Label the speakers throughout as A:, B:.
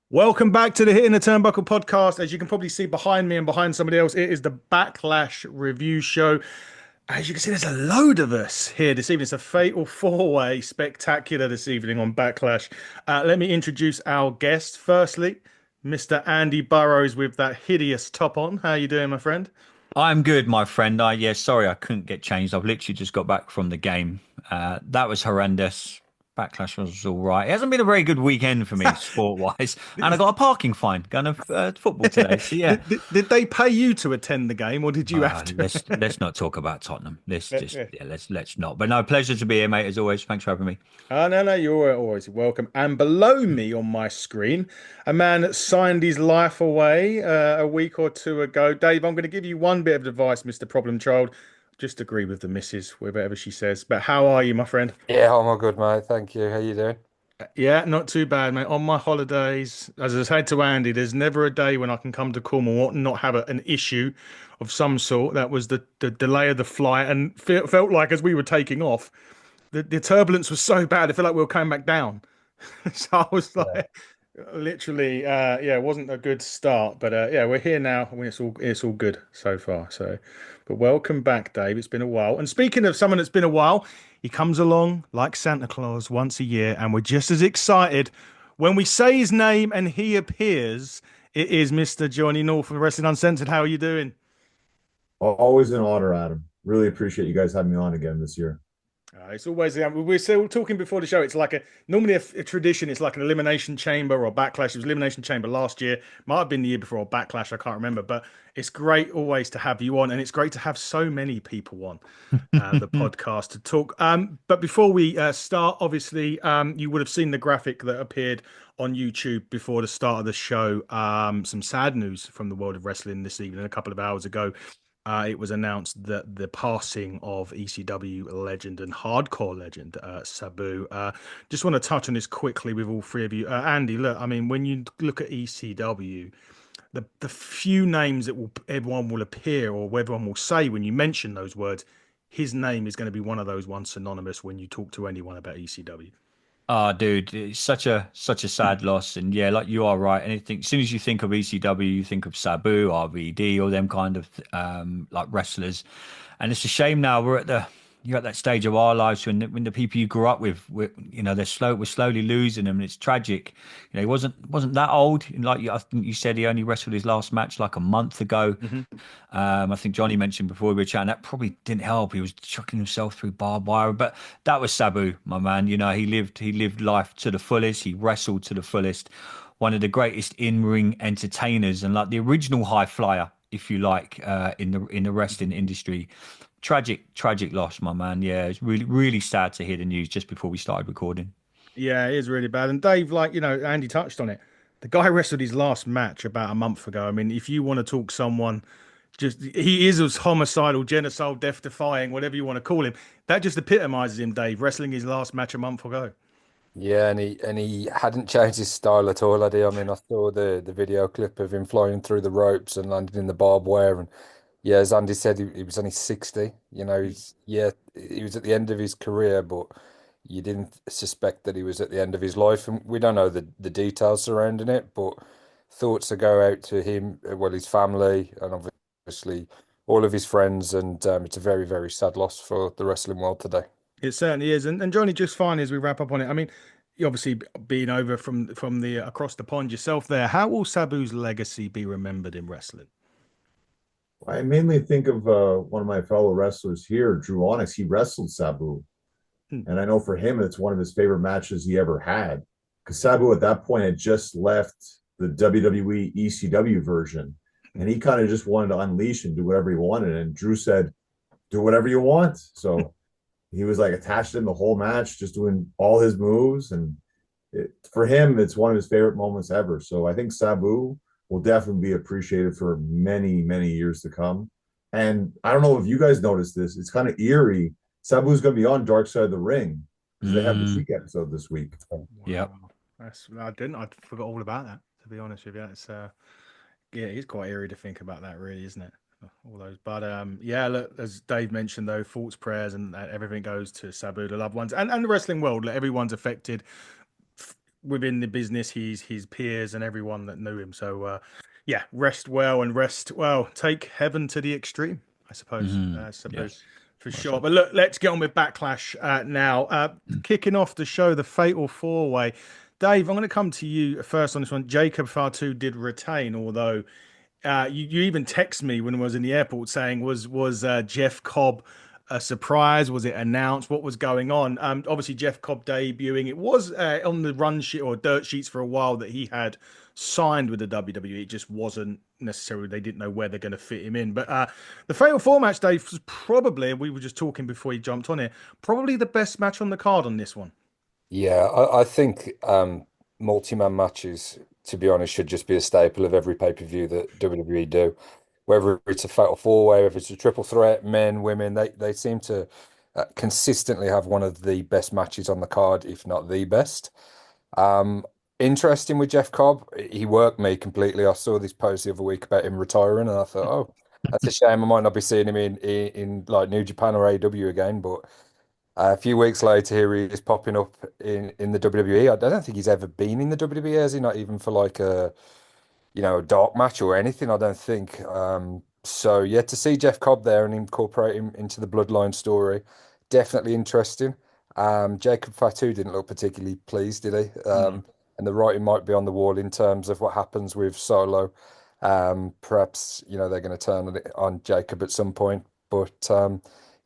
A: Welcome back to the Hitting the Turnbuckle podcast. As you can probably see behind me and behind somebody else, it is the Backlash review show. As you can see, there's a load of us here this evening. It's a fatal four-way spectacular this evening on Backlash. Let me introduce our guest. Firstly, Mr. Andy Burrows with that hideous top on. How you doing, my friend?
B: I'm good, my friend. Sorry I couldn't get changed. I've literally just got back from the game. That was horrendous. Backlash was all right. It hasn't been a very good weekend for me, sport-wise, and I got a parking fine going to football today. So yeah,
A: Did they pay you to attend the game, or did you have to?
B: let's not talk about Tottenham. Let's not. But no, pleasure to be here, mate. As always, thanks for having me.
A: Oh, no, you're always welcome. And below me on my screen, a man that signed his life away a week or two ago. Dave, I'm going to give you one bit of advice, Mr. Problem Child. Just agree with the missus, whatever she says. But how are you, my friend?
C: Yeah, I'm all good, mate. Thank you. How you doing?
A: Yeah, not too bad, mate. On my holidays, as I said to Andy, there's never a day when I can come to Cornwall and not have an issue of some sort. That was the delay of the flight, and felt like as we were taking off, the turbulence was so bad, it felt like we were coming back down. So I was
C: Yeah.
A: like, literally, yeah, it wasn't a good start, but yeah, we're here now, and it's all good so far. So, but welcome back, Dave. It's been a while. And speaking of someone that's been a while, he comes along like Santa Claus once a year, and we're just as excited when we say his name and he appears. It is Mr. Johnny North from Wrestling Uncensored. How are you doing?
D: Always an honor, Adam. Really appreciate you guys having me on again this year.
A: It's always we were still talking before the show. It's like normally a tradition. It's like an elimination chamber or backlash. It was elimination chamber last year. Might have been the year before or backlash. I can't remember. But it's great always to have you on, and it's great to have so many people on the podcast to talk. But before we start, obviously, you would have seen the graphic that appeared on YouTube before the start of the show. Some sad news from the world of wrestling this evening, a couple of hours ago. It was announced that the passing of ECW legend and hardcore legend Sabu. Just want to touch on this quickly with all three of you. Andy, look, I mean, when you look at ECW, the few names that will everyone will appear or everyone will say when you mention those words, his name is going to be one of those ones synonymous when you talk to anyone about ECW.
B: Oh, dude, it's such a sad loss, and yeah, like you are right. Anything, as soon as you think of ECW, you think of Sabu, RVD, all them kind of like wrestlers, and it's a shame now you're at that stage of our lives when the people you grew up with, we're slowly losing them, and it's tragic. He wasn't that old. Like I think you said, he only wrestled his last match like a month ago.
A: Hmm.
B: I think Johnny mentioned before we were chatting that probably didn't help. He was chucking himself through barbed wire, but that was Sabu, my man. He lived life to the fullest. He wrestled to the fullest. One of the greatest in-ring entertainers and like the original high flyer, if you like, in the wrestling industry. Tragic loss, my man. Yeah, it's really really sad to hear the news just before we started recording.
A: Yeah, it is really bad. And Dave, like, Andy touched on it. The guy wrestled his last match about a month ago. I mean, if you want to talk someone, just he is as homicidal, genocidal, death defying, whatever you want to call him. That just epitomizes him, Dave, wrestling his last match a month ago.
C: Yeah, and he hadn't changed his style at all, had he? I mean, I saw the video clip of him flying through the ropes and landing in the barbed wire, and yeah, as Andy said, he was only 60. He was at the end of his career, but you didn't suspect that he was at the end of his life, and we don't know the details surrounding it, but thoughts to go out to him, well, his family, and obviously all of his friends, and it's a very, very sad loss for the wrestling world today.
A: It certainly is. And Johnny, just finally as we wrap up on it, I mean, you obviously being over from the across the pond yourself there, how will Sabu's legacy be remembered in wrestling?
D: I mainly think of one of my fellow wrestlers here, Drew Onyx. He wrestled Sabu,
A: Hmm.
D: and I know for him it's one of his favorite matches he ever had. Because Sabu at that point had just left the WWE ECW version, and he kind of just wanted to unleash and do whatever he wanted. And Drew said, "Do whatever you want." So he was like attached to him the whole match, just doing all his moves. And for him, it's one of his favorite moments ever. So I think Sabu will definitely be appreciated for many, many years to come. And I don't know if you guys noticed this. It's kind of eerie. Sabu's going to be on Dark Side of the Ring because they have the
B: Mm,
D: Sheik episode this week.
B: yep.
A: Wow. I forgot all about that, to be honest with you. It's yeah, it's quite eerie to think about that, really, isn't it? All those, but yeah. Look, as Dave mentioned, though, thoughts, prayers, and everything goes to Sabu, the loved ones, and the wrestling world. Like, everyone's affected. within the business, his peers and everyone that knew him. So yeah, rest well and rest well. Take heaven to the extreme, I suppose. Sabu,
B: Yes.
A: for
B: Well
A: sure.
B: said.
A: But look, let's get on with Backlash now. Kicking off the show, the Fatal Four Way. Dave, I'm going to come to you first on this one. Jacob Fatu did retain, although you even text me when I was in the airport saying was Jeff Cobb a surprise? Was it announced? What was going on? Obviously Jeff Cobb debuting. It was on the run sheet or dirt sheets for a while that he had signed with the WWE. It just wasn't necessarily. They didn't know where they're going to fit him in. But the Fatal Four match, Dave, was probably, we were just talking before he jumped on it, probably the best match on the card on this one.
C: Yeah, I think multi-man matches, to be honest, should just be a staple of every pay-per-view that WWE do. Whether it's a fatal four-way, if it's a triple threat, men, women, they seem to consistently have one of the best matches on the card, if not the best. Um, Interesting with Jeff Cobb, he worked me completely. I saw this post the other week about him retiring, and I thought, oh, that's a shame. I might not be seeing him in like New Japan or AEW again, but. A few weeks later, here he is popping up in the WWE. I don't think he's ever been in the WWE, has he? Not even for like a dark match or anything. I don't think. So yeah, to see Jeff Cobb there and incorporate him into the Bloodline story, definitely interesting. Jacob Fatu didn't look particularly pleased, did he?
A: No.
C: And the writing might be on the wall in terms of what happens with Solo. Perhaps they're going to turn on Jacob at some point, but.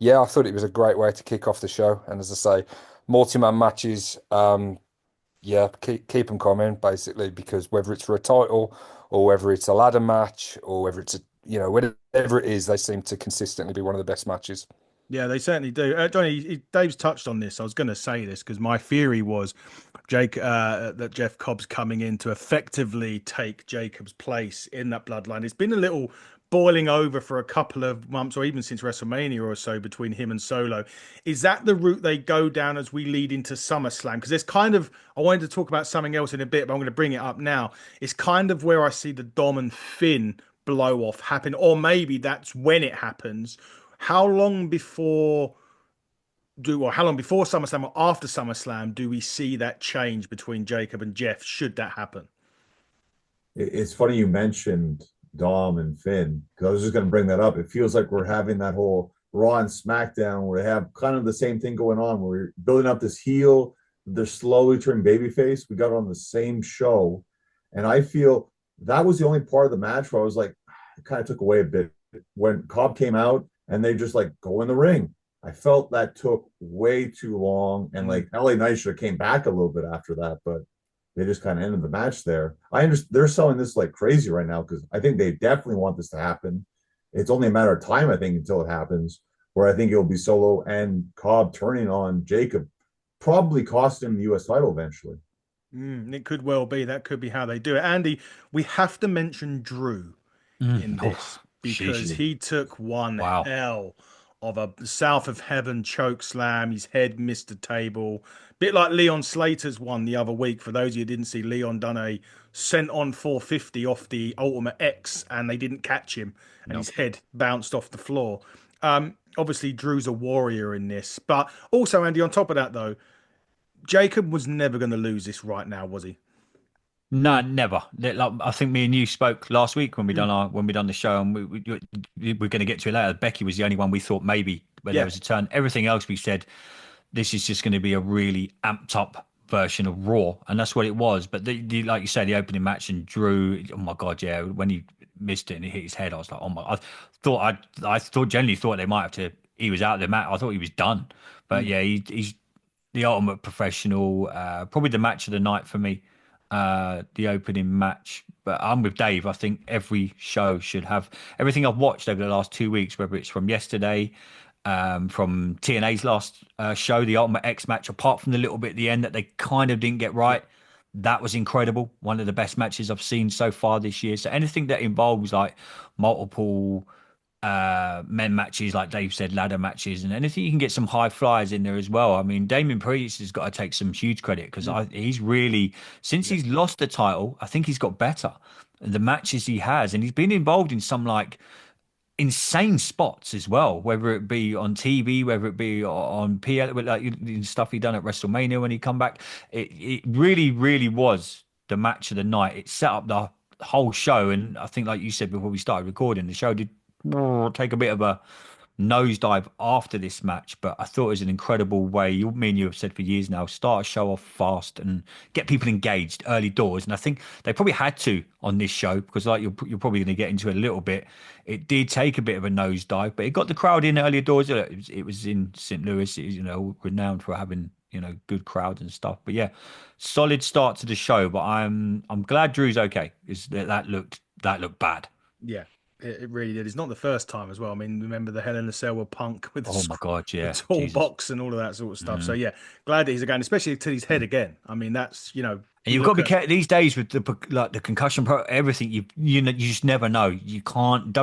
C: Yeah, I thought it was a great way to kick off the show. And as I say, multi-man matches, yeah, keep them coming basically, because whether it's for a title or whether it's a ladder match or whether it's whatever it is, they seem to consistently be one of the best matches.
A: Yeah, they certainly do. Johnny, Dave's touched on this. I was going to say this because my theory was that Jeff Cobb's coming in to effectively take Jacob's place in that bloodline. It's been a little boiling over for a couple of months or even since WrestleMania or so between him and Solo. Is that the route they go down as we lead into SummerSlam? Because there's kind of, I wanted to talk about something else in a bit, but I'm going to bring it up now. It's kind of where I see the Dom and Finn blow off happen, or maybe that's when it happens. How long before how long before SummerSlam or after SummerSlam do we see that change between Jacob and Jeff, should that happen?
D: It's funny you mentioned Dom and Finn because I was just going to bring that up. It feels like we're having that whole Raw and SmackDown where they have kind of the same thing going on, where we're building up this heel, they're slowly turning babyface. We got on the same show, and I feel that was the only part of the match where I was like, it kind of took away a bit when Cobb came out and they just like go in the ring. I felt that took way too long, and like LA Knight should have came back a little bit after that, but they just kind of ended the match there. I understand they're selling this like crazy right now because I think they definitely want this to happen. It's only a matter of time, I think, until it happens, where I think it'll be Solo and Cobb turning on Jacob, probably cost him the US title eventually.
A: It could well be. That could be how they do it. Andy, we have to mention Drew in this because
B: Sheesh.
A: he took one
B: Wow.
A: hell of a south of heaven choke slam. His head missed the table. Bit like Leon Slater's one the other week. For those of you who didn't see, Leon done a sent on 450 off the Ultimate X and they didn't catch him and his head bounced off the floor. Obviously, Drew's a warrior in this. But also, Andy, on top of that, though, Jacob was never going to lose this right now, was he?
B: No, never. Like, I think me and you spoke last week when we done the show, and we're going to get to it later. Becky was the only one we thought maybe where there was a turn. Everything else we said, this is just going to be a really amped up version of Raw, and that's what it was. But like you said, the opening match and Drew, oh my god, yeah, when he missed it and he hit his head, I was like, oh my, genuinely thought they might have to. He was out of the match. I thought he was done, but yeah, he's the ultimate professional. Probably the match of the night for me, the opening match. But I'm with Dave. I think every show should have everything I've watched over the last 2 weeks, whether it's from yesterday, from TNA's last show, the Ultimate X match, apart from the little bit at the end that they kind of didn't get right. That was incredible. One of the best matches I've seen so far this year. So anything that involves like multiple men matches, like Dave said, ladder matches, and anything you can get some high flyers in there as well. I mean, Damien Priest has got to take some huge credit because he's really, since he's lost the title, I think he's got better. The matches he has, and he's been involved in some like insane spots as well, whether it be on TV, whether it be on PL, like the stuff he done at WrestleMania when he come back. It really, really was the match of the night. It set up the whole show, and I think, like you said before we started recording, the show did take a bit of a nosedive after this match, but I thought it was an incredible way. Me and you have said for years now, start a show off fast and get people engaged early doors. And I think they probably had to on this show because, like you're probably going to get into it a little bit. It did take a bit of a nosedive, but it got the crowd in earlier doors. It was in St. Louis, it is, renowned for having good crowds and stuff. But yeah, solid start to the show. But I'm glad Drew's okay. Is that looked bad.
A: Yeah, it really did. It's not the first time as well. I mean, remember the Hell in a Cell with Punk with
B: Oh my God,
A: the
B: yeah,
A: tall
B: Jesus.
A: box and all of that sort of stuff. So yeah, glad that he's again, especially to his head again. I mean, that's
B: And you've got to be careful these days with the concussion everything. You just never know. You can't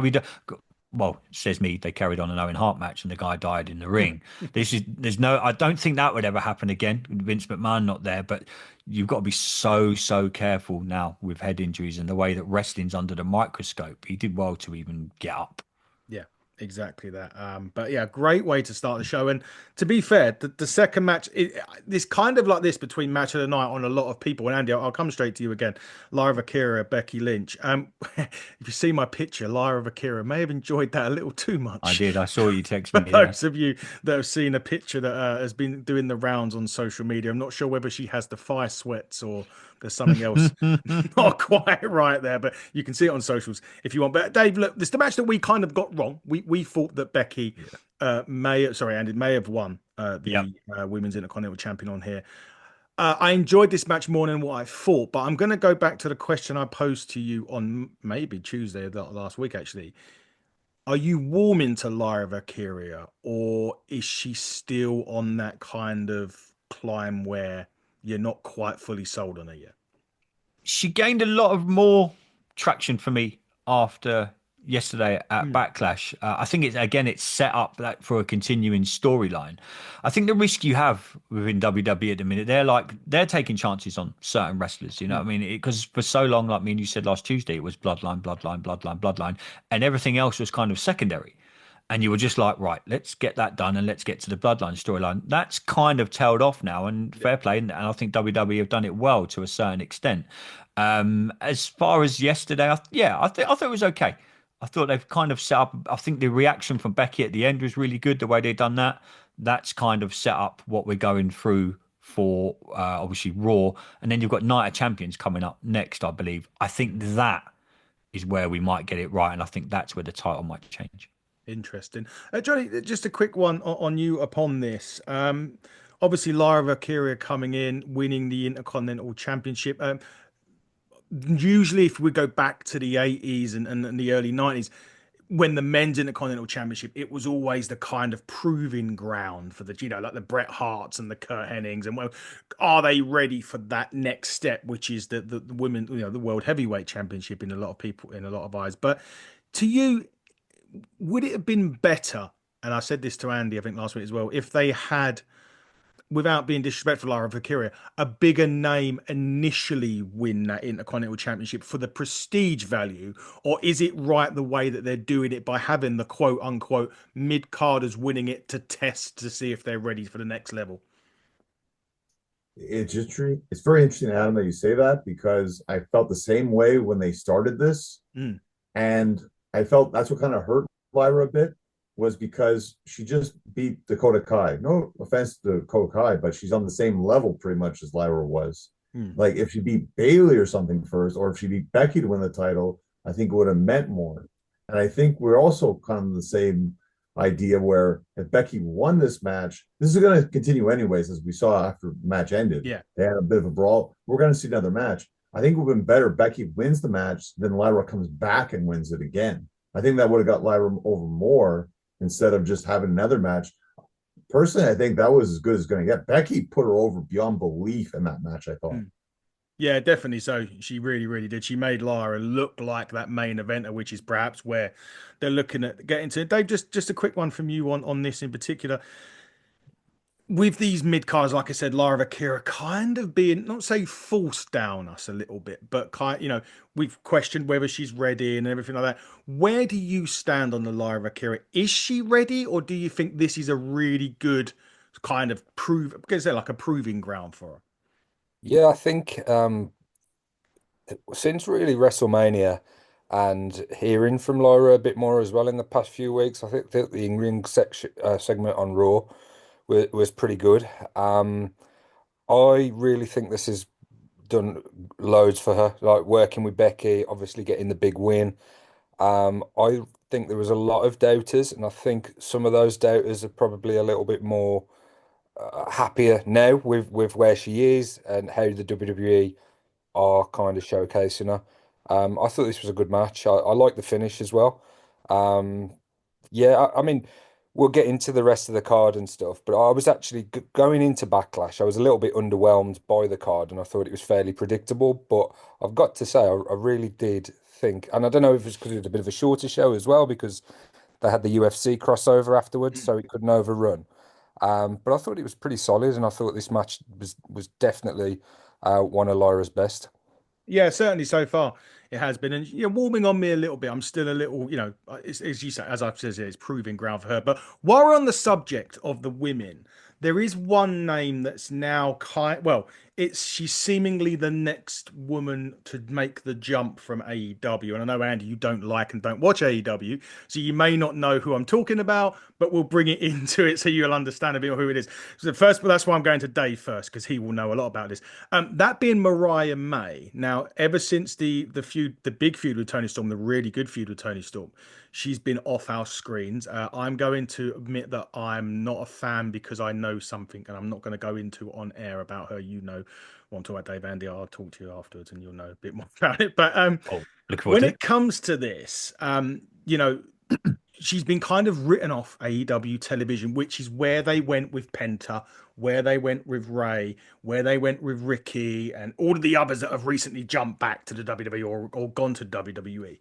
B: well, says me. They carried on an Owen Hart match and the guy died in the ring. There's no. I don't think that would ever happen again. With Vince McMahon not there, but you've got to be so careful now with head injuries and the way that wrestling's under the microscope. He did well to even get up.
A: Yeah, exactly that. But yeah, great way to start the show. And to be fair, the second match, this kind of like this between match of the night on a lot of people. And Andy, I'll come straight to you again. Lyra Akira, Becky Lynch. If you see my picture, Lyra Akira may have enjoyed that a little too much.
B: I did. I saw you text
A: For
B: me.
A: those of you that have seen a picture that has been doing the rounds on social media, I'm not sure whether she has the fire sweats or there's something else not quite right there, but you can see it on socials if you want. But Dave, look, this is the match that we kind of got wrong. We thought that Becky may have won the Women's Intercontinental Champion on here. I enjoyed this match more than what I thought, but I'm going to go back to the question I posed to you on maybe Tuesday of last week, actually. Are you warming to Lyra Akira, or is she still on that kind of climb where you're not quite fully sold on her yet?
B: She gained a lot of more traction for me after yesterday at Backlash. I think it's set up that for a continuing storyline. I think the risk you have within WWE at the minute, they're taking chances on certain wrestlers. You know what I mean? Because for so long, like me and you said last Tuesday, it was bloodline, and everything else was kind of secondary. And you were just like, right, let's get that done and let's get to the bloodline storyline. That's kind of tailed off now, and fair play. And I think WWE have done it well to a certain extent. As far as yesterday, I thought it was okay. I thought they've kind of set up. I think the reaction from Becky at the end was really good. The way they've done that, that's kind of set up what we're going through for obviously Raw, and then you've got Night of Champions coming up next, I believe. I think that is where we might get it right, and I think that's where the title might change.
A: Interesting. Johnny, just a quick one on you upon this. Obviously, Lyra Akira coming in, winning the Intercontinental Championship. Usually, if we go back to the 80s and the early 90s, when the men's Intercontinental Championship, it was always the kind of proving ground for like the Bret Harts and the Kurt Hennings. And well, are they ready for that next step, which is the women, the World Heavyweight Championship in a lot of eyes. But to you, would it have been better, and I said this to Andy, I think last week as well, if they had, without being disrespectful, Lyra Valkyria, a bigger name initially win that Intercontinental Championship for the prestige value? Or is it right the way that they're doing it by having the quote unquote mid-carders winning it to test to see if they're ready for the next level?
D: It's very interesting, Adam, that you say that, because I felt the same way when they started this. And I felt that's what kind of hurt Lyra a bit, was because she just beat Dakota Kai. No offense to Dakota Kai, but she's on the same level pretty much as Lyra was. Like if she beat Bayley or something first, or if she beat Becky to win the title, I think it would have meant more. And I think we're also kind of the same idea where if Becky won this match, this is going to continue anyways, as we saw after the match ended.
A: Yeah.
D: They had a bit of a brawl. We're going to see another match. I think it would have been better Becky wins the match, then Lyra comes back and wins it again. I think that would have got Lyra over more instead of just having another match. Personally, I think that was as good as going to get. Becky put her over beyond belief in that match, I thought.
A: Yeah, definitely so. She really, really did. She made Lyra look like that main eventer, which is perhaps where they're looking at getting to. Dave, just a quick one from you on this in particular. with these mid cards, like I said, Lara Akira kind of being not say forced down us a little bit, but we've questioned whether she's ready and everything like that. Where do you stand on the Lara Akira? Is she ready, or do you think this is a really good kind of because they're like a proving ground for her?
C: Yeah, I think since really WrestleMania and hearing from Laura a bit more as well in the past few weeks, I think that the in-ring section segment on Raw was pretty good. I really think this has done loads for her, like working with Becky, obviously getting the big win. I think there was a lot of doubters, and I think some of those doubters are probably a little bit more happier now with where she is and how the WWE are kind of showcasing her. I thought this was a good match. I like the finish as well. Um, yeah, I mean, we'll get into the rest of the card and stuff, but I was actually going into Backlash. I was a little bit underwhelmed by the card, and I thought it was fairly predictable. But I've got to say, I really did think, and I don't know if it's because it was a bit of a shorter show as well, because they had the UFC crossover afterwards, so it couldn't overrun. But I thought it was pretty solid, and I thought this match was definitely one of Lyra's best.
A: Yeah, certainly so far it has been, and warming on me a little bit. I'm still a little, it's, as you say, as I've said, it's proving ground for her. But while we're on the subject of the women, there is one name that's now she's seemingly the next woman to make the jump from AEW. And I know, Andy, you don't like and don't watch AEW, so you may not know who I'm talking about, but we'll bring it into it so you'll understand a bit of who it is. So first, that's why I'm going to Dave first, because he will know a lot about this. That being Mariah May. Now, ever since the feud, the big feud with Tony Storm, the really good feud with Tony Storm, she's been off our screens. I'm going to admit that I'm not a fan because I know something, and I'm not going to go into on air about her. What I'm talking about, Dave. Andy, I'll talk to you afterwards, and you'll know a bit more about it. But
B: Oh, look forward
A: when
B: to
A: it
B: it.
A: comes to this, she's been kind of written off AEW television, which is where they went with Penta, where they went with Ray, where they went with Ricky, and all of the others that have recently jumped back to the WWE or gone to WWE.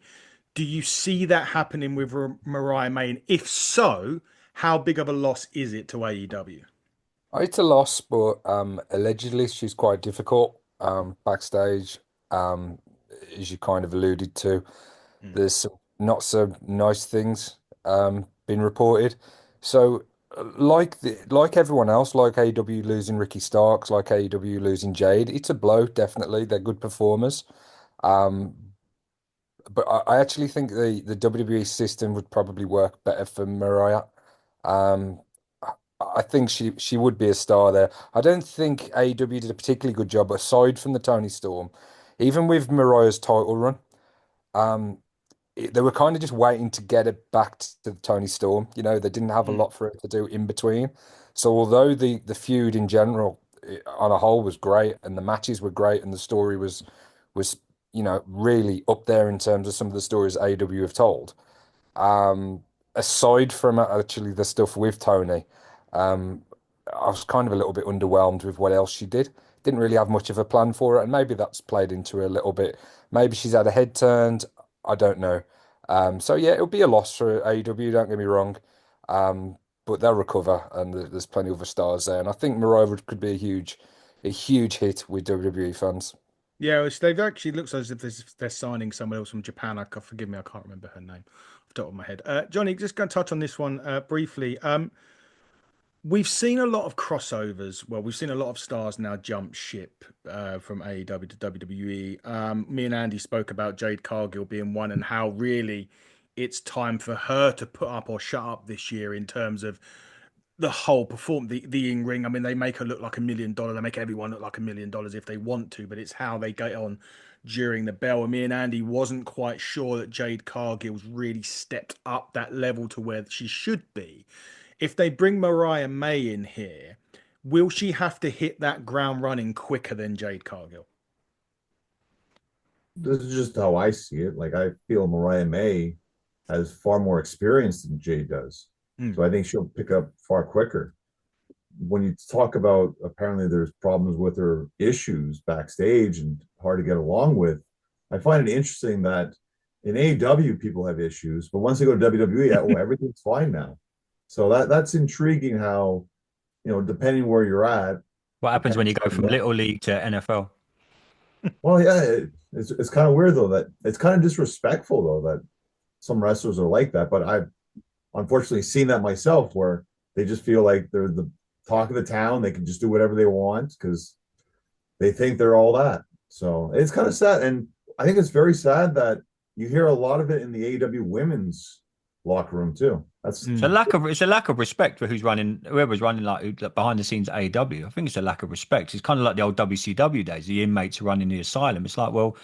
A: Do you see that happening with Mariah May? And if so, how big of a loss is it to AEW?
C: It's a loss, but allegedly she's quite difficult backstage, as you kind of alluded to.
A: Mm.
C: There's some not so nice things been reported. So, like everyone else, like AEW losing Ricky Starks, like AEW losing Jade, it's a blow. Definitely, they're good performers. Um, but I actually think the WWE system would probably work better for Mariah. Um, I think she would be a star there. I don't think AEW did a particularly good job aside from the Tony Storm, even with Mariah's title run. Um, they were kind of just waiting to get it back to the Tony Storm. You know, they didn't have a
A: Mm.
C: lot for it to do in between. So although the feud in general, on a whole, was great, and the matches were great, and the story was really up there in terms of some of the stories AEW have told. Aside from actually the stuff with Tony, um, I was kind of a little bit underwhelmed with what else she did. Didn't really have much of a plan for it, and maybe that's played into her a little bit. Maybe she's had a head turned. I don't know. So yeah, it'll be a loss for AEW. Don't get me wrong, but they'll recover, and there's plenty of other stars there. And I think Moreover could be a huge hit with WWE fans.
A: Yeah, they've actually looks as if they're signing someone else from Japan. Forgive me, I can't remember her name off the top of my head. Johnny, just going to touch on this one briefly. We've seen a lot of crossovers. Well, we've seen a lot of stars now jump ship from AEW to WWE. Me and Andy spoke about Jade Cargill being one, and how really it's time for her to put up or shut up this year in terms of the whole the in ring. I mean, they make her look like $1 million. They make everyone look like $1 million if they want to, but it's how they get on during the bell. And me and Andy wasn't quite sure that Jade Cargill's really stepped up that level to where she should be. If they bring Mariah May in here, will she have to hit that ground running quicker than Jade Cargill?
D: This is just how I see it. Like I feel Mariah May has far more experience than Jay does.
A: Mm.
D: So I think she'll pick up far quicker. When you talk about apparently there's problems with her issues backstage and hard to get along with, I find it interesting that in AEW people have issues, but once they go to WWE, oh, everything's fine now. So that's intriguing how depending where you're at,
B: What happens when you
D: depends
B: go
D: on
B: from
D: what.
B: Little League to NFL?
D: Well, yeah, it's kind of weird though that it's kind of disrespectful though that some wrestlers are like that. But I've unfortunately seen that myself where they just feel like they're the talk of the town. They can just do whatever they want because they think they're all that. So it's kind of sad. And I think it's very sad that you hear a lot of it in the AEW women's locker room too. That's
B: It's a lack of respect for whoever's running like behind the scenes at AEW. I think it's a lack of respect. It's kind of like the old WCW days, the inmates running the asylum. It's like, well,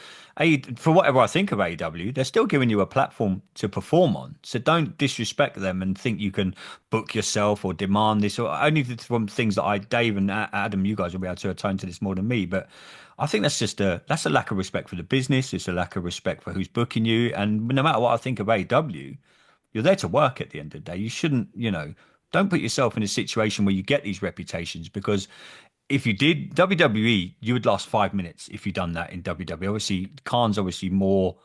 B: for whatever I think of AEW, they're still giving you a platform to perform on. So don't disrespect them and think you can book yourself or demand this, or only from things that Dave and Adam, you guys will be able to atone to this more than me. But I think that's a lack of respect for the business. It's a lack of respect for who's booking you. And no matter what I think of AEW, you're there to work at the end of the day. You shouldn't, don't put yourself in a situation where you get these reputations because if you did WWE, you would last 5 minutes if you'd done that in WWE. Obviously, Khan's obviously more,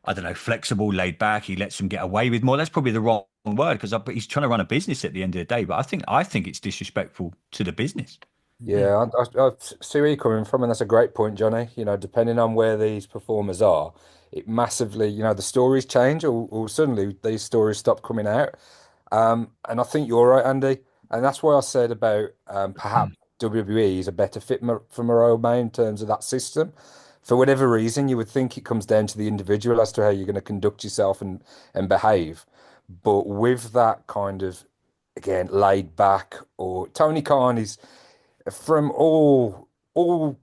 B: I don't know, flexible, laid back. He lets them get away with more. That's probably the wrong word because he's trying to run a business at the end of the day. But I think it's disrespectful to the business.
C: Yeah, I see where you're coming from, and that's a great point, Johnny. Depending on where these performers are, it massively, the stories change, or suddenly these stories stop coming out. And I think you're right, Andy. And that's why I said about perhaps WWE is a better fit for Moreau May in terms of that system. For whatever reason, you would think it comes down to the individual as to how you're going to conduct yourself and behave. But with that kind of, again, laid back, or Tony Khan is from all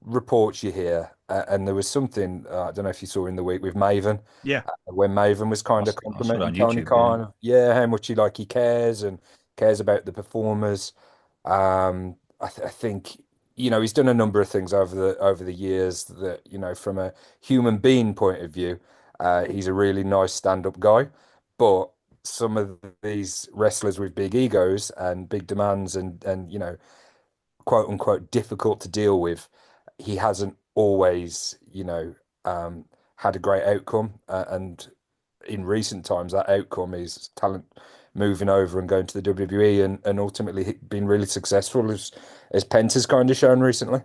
C: reports you hear, and there was something I don't know if you saw in the week with Maven,
A: Yeah.
C: when Maven was kind of
B: I saw it
C: complimenting
B: on
C: Tony
B: YouTube. Yeah.
C: Khan, yeah, how much he cares and cares about the performers. I think he's done a number of things over the years that from a human being point of view, he's a really nice stand-up guy, but some of these wrestlers with big egos and big demands and quote unquote difficult to deal with, he hasn't always, had a great outcome. And in recent times, that outcome is talent moving over and going to the WWE and ultimately being really successful as Pence has kind of shown recently.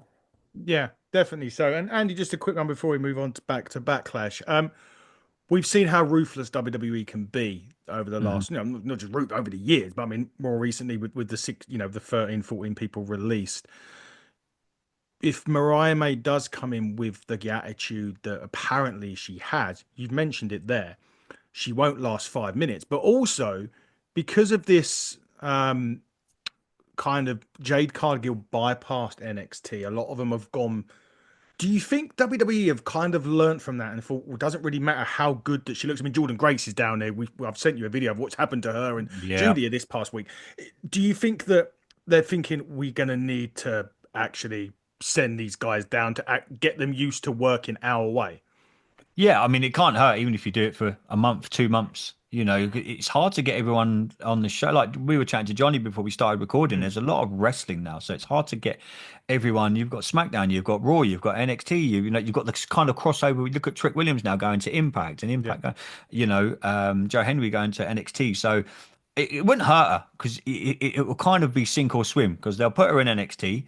A: Yeah, definitely so. And Andy, just a quick one before we move on to Backlash. We've seen how ruthless WWE can be over the
B: Mhm.
A: last, not just over the years, but I mean more recently with the six, the 13, 14 people released. If Mariah May does come in with the attitude that apparently she has, you've mentioned it there, she won't last 5 minutes. But also because of this kind of Jade Cargill bypassed NXT, a lot of them have gone. Do you think WWE have kind of learned from that and thought, well, it doesn't really matter how good that she looks? I mean, Jordan Grace is down there. I've sent you a video of what's happened to her and
B: Yeah.
A: Julia this past week. Do you think that they're thinking we're going to need to actually send these guys down to get them used to working our way?
B: Yeah, I mean, it can't hurt even if you do it for a month, 2 months. It's hard to get everyone on the show. Like we were chatting to Johnny before we started recording. There's a lot of wrestling now, so it's hard to get everyone. You've got SmackDown, you've got Raw, you've got NXT. You've got this kind of crossover. We look at Trick Williams now going to Impact, and Impact, Joe Henry going to NXT. So it wouldn't hurt her because it will kind of be sink or swim because they'll put her in NXT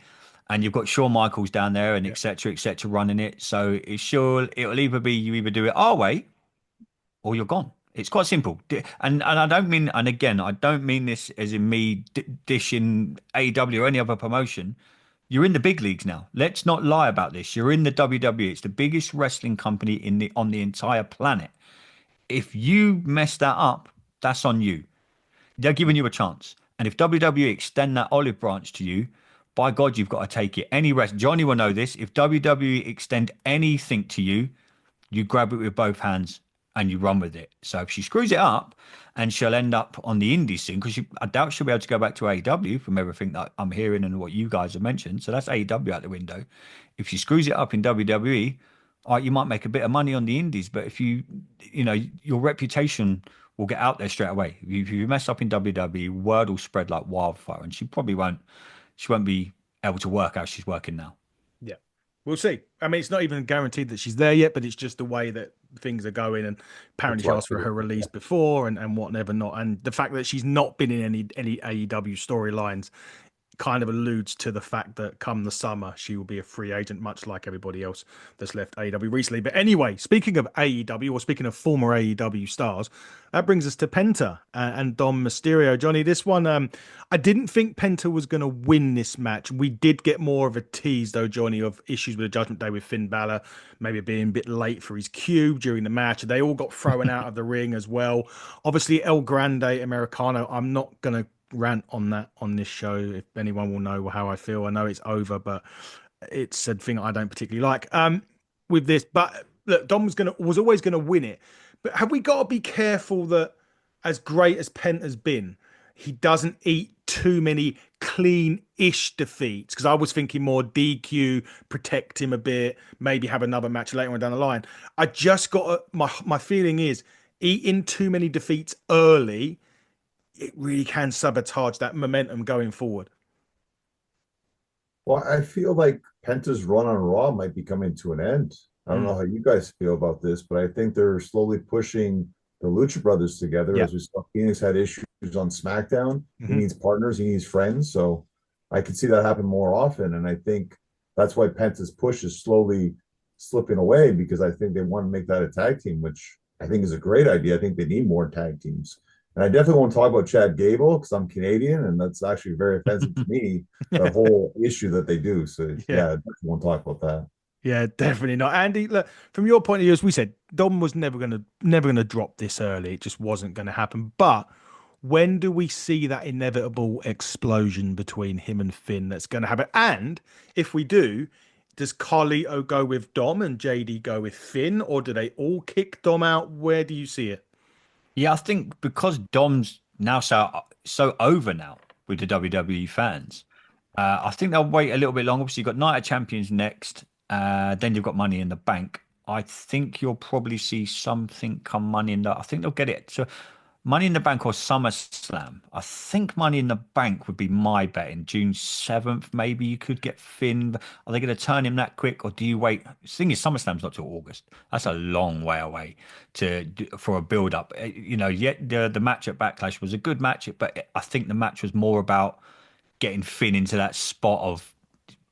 B: and you've got Shawn Michaels down there and et cetera, running it. So it'll either be you either do it our way or you're gone. It's quite simple. And I don't mean, and again, I don't mean this as in me dishing AEW or any other promotion. You're in the big leagues now. Let's not lie about this. You're in the WWE. It's the biggest wrestling company on the entire planet. If you mess that up, that's on you. They're giving you a chance. And if WWE extend that olive branch to you, by God, you've got to take it. Johnny will know this. If WWE extend anything to you, you grab it with both hands and you run with it. So if she screws it up and she'll end up on the indie scene, because I doubt she'll be able to go back to AEW from everything that I'm hearing and what you guys have mentioned. So that's AEW out the window. If she screws it up in WWE, all right, you might make a bit of money on the indies, but if your reputation will get out there straight away. If you mess up in WWE, word will spread like wildfire, and she won't be able to work how she's working now.
A: Yeah, we'll see. I mean, it's not even guaranteed that she's there yet, but it's just the way that things are going. And apparently, she asked for her release before and whatever not. And the fact that she's not been in any AEW storylines kind of alludes to the fact that come the summer, she will be a free agent, much like everybody else that's left AEW recently. But anyway, speaking of AEW, or speaking of former AEW stars, that brings us to Penta and Dom Mysterio. Johnny, this one, I didn't think Penta was going to win this match. We did get more of a tease, though, Johnny, of issues with the Judgment Day with Finn Balor, maybe being a bit late for his cue during the match. They all got thrown out of the ring as well. Obviously, El Grande Americano, I'm not going to rant on that on this show. If anyone will know how I feel, I know it's over, but it's a thing I don't particularly like with this. But look, Dom was always gonna win it. But have we got to be careful that, as great as Penta's been, he doesn't eat too many clean-ish defeats? Because I was thinking more DQ, protect him a bit, maybe have another match later on down the line. I just got my feeling is eating too many defeats early, it really can sabotage that momentum going forward.
D: Well, I feel like Penta's run on Raw might be coming to an end. I don't know how you guys feel about this, but I think they're slowly pushing the Lucha Brothers together.
A: Yeah.
D: As we saw, Phoenix had issues on SmackDown. He needs partners, he needs friends. So I could see that happen more often. And I think that's why Penta's push is slowly slipping away, because I think they want to make that a tag team, which I think is a great idea. I think they need more tag teams. And I definitely want to talk about Chad Gable because I'm Canadian, and that's actually very offensive to me, the whole issue that they do. So, yeah, I definitely want to talk about that.
A: Yeah, definitely not. Andy, look, from your point of view, as we said, Dom was never gonna drop this early. It just wasn't gonna happen. But when do we see that inevitable explosion between him and Finn that's gonna happen? And if we do, does Carlito go with Dom and JD go with Finn, or do they all kick Dom out? Where do you see it?
B: Yeah, I think because Dom's now so over now with the WWE fans, I think they'll wait a little bit longer. Obviously, you've got Night of Champions next, then you've got Money in the Bank. I think you'll probably see something come Money in the. I think they'll get it. So Money in the Bank or SummerSlam. I think Money in the Bank would be my bet. In June 7th, maybe you could get Finn. Are they going to turn him that quick, or do you wait? The thing is, SummerSlam's not till August. That's a long way away for a build up. Yet the match at Backlash was a good match, but I think the match was more about getting Finn into that spot of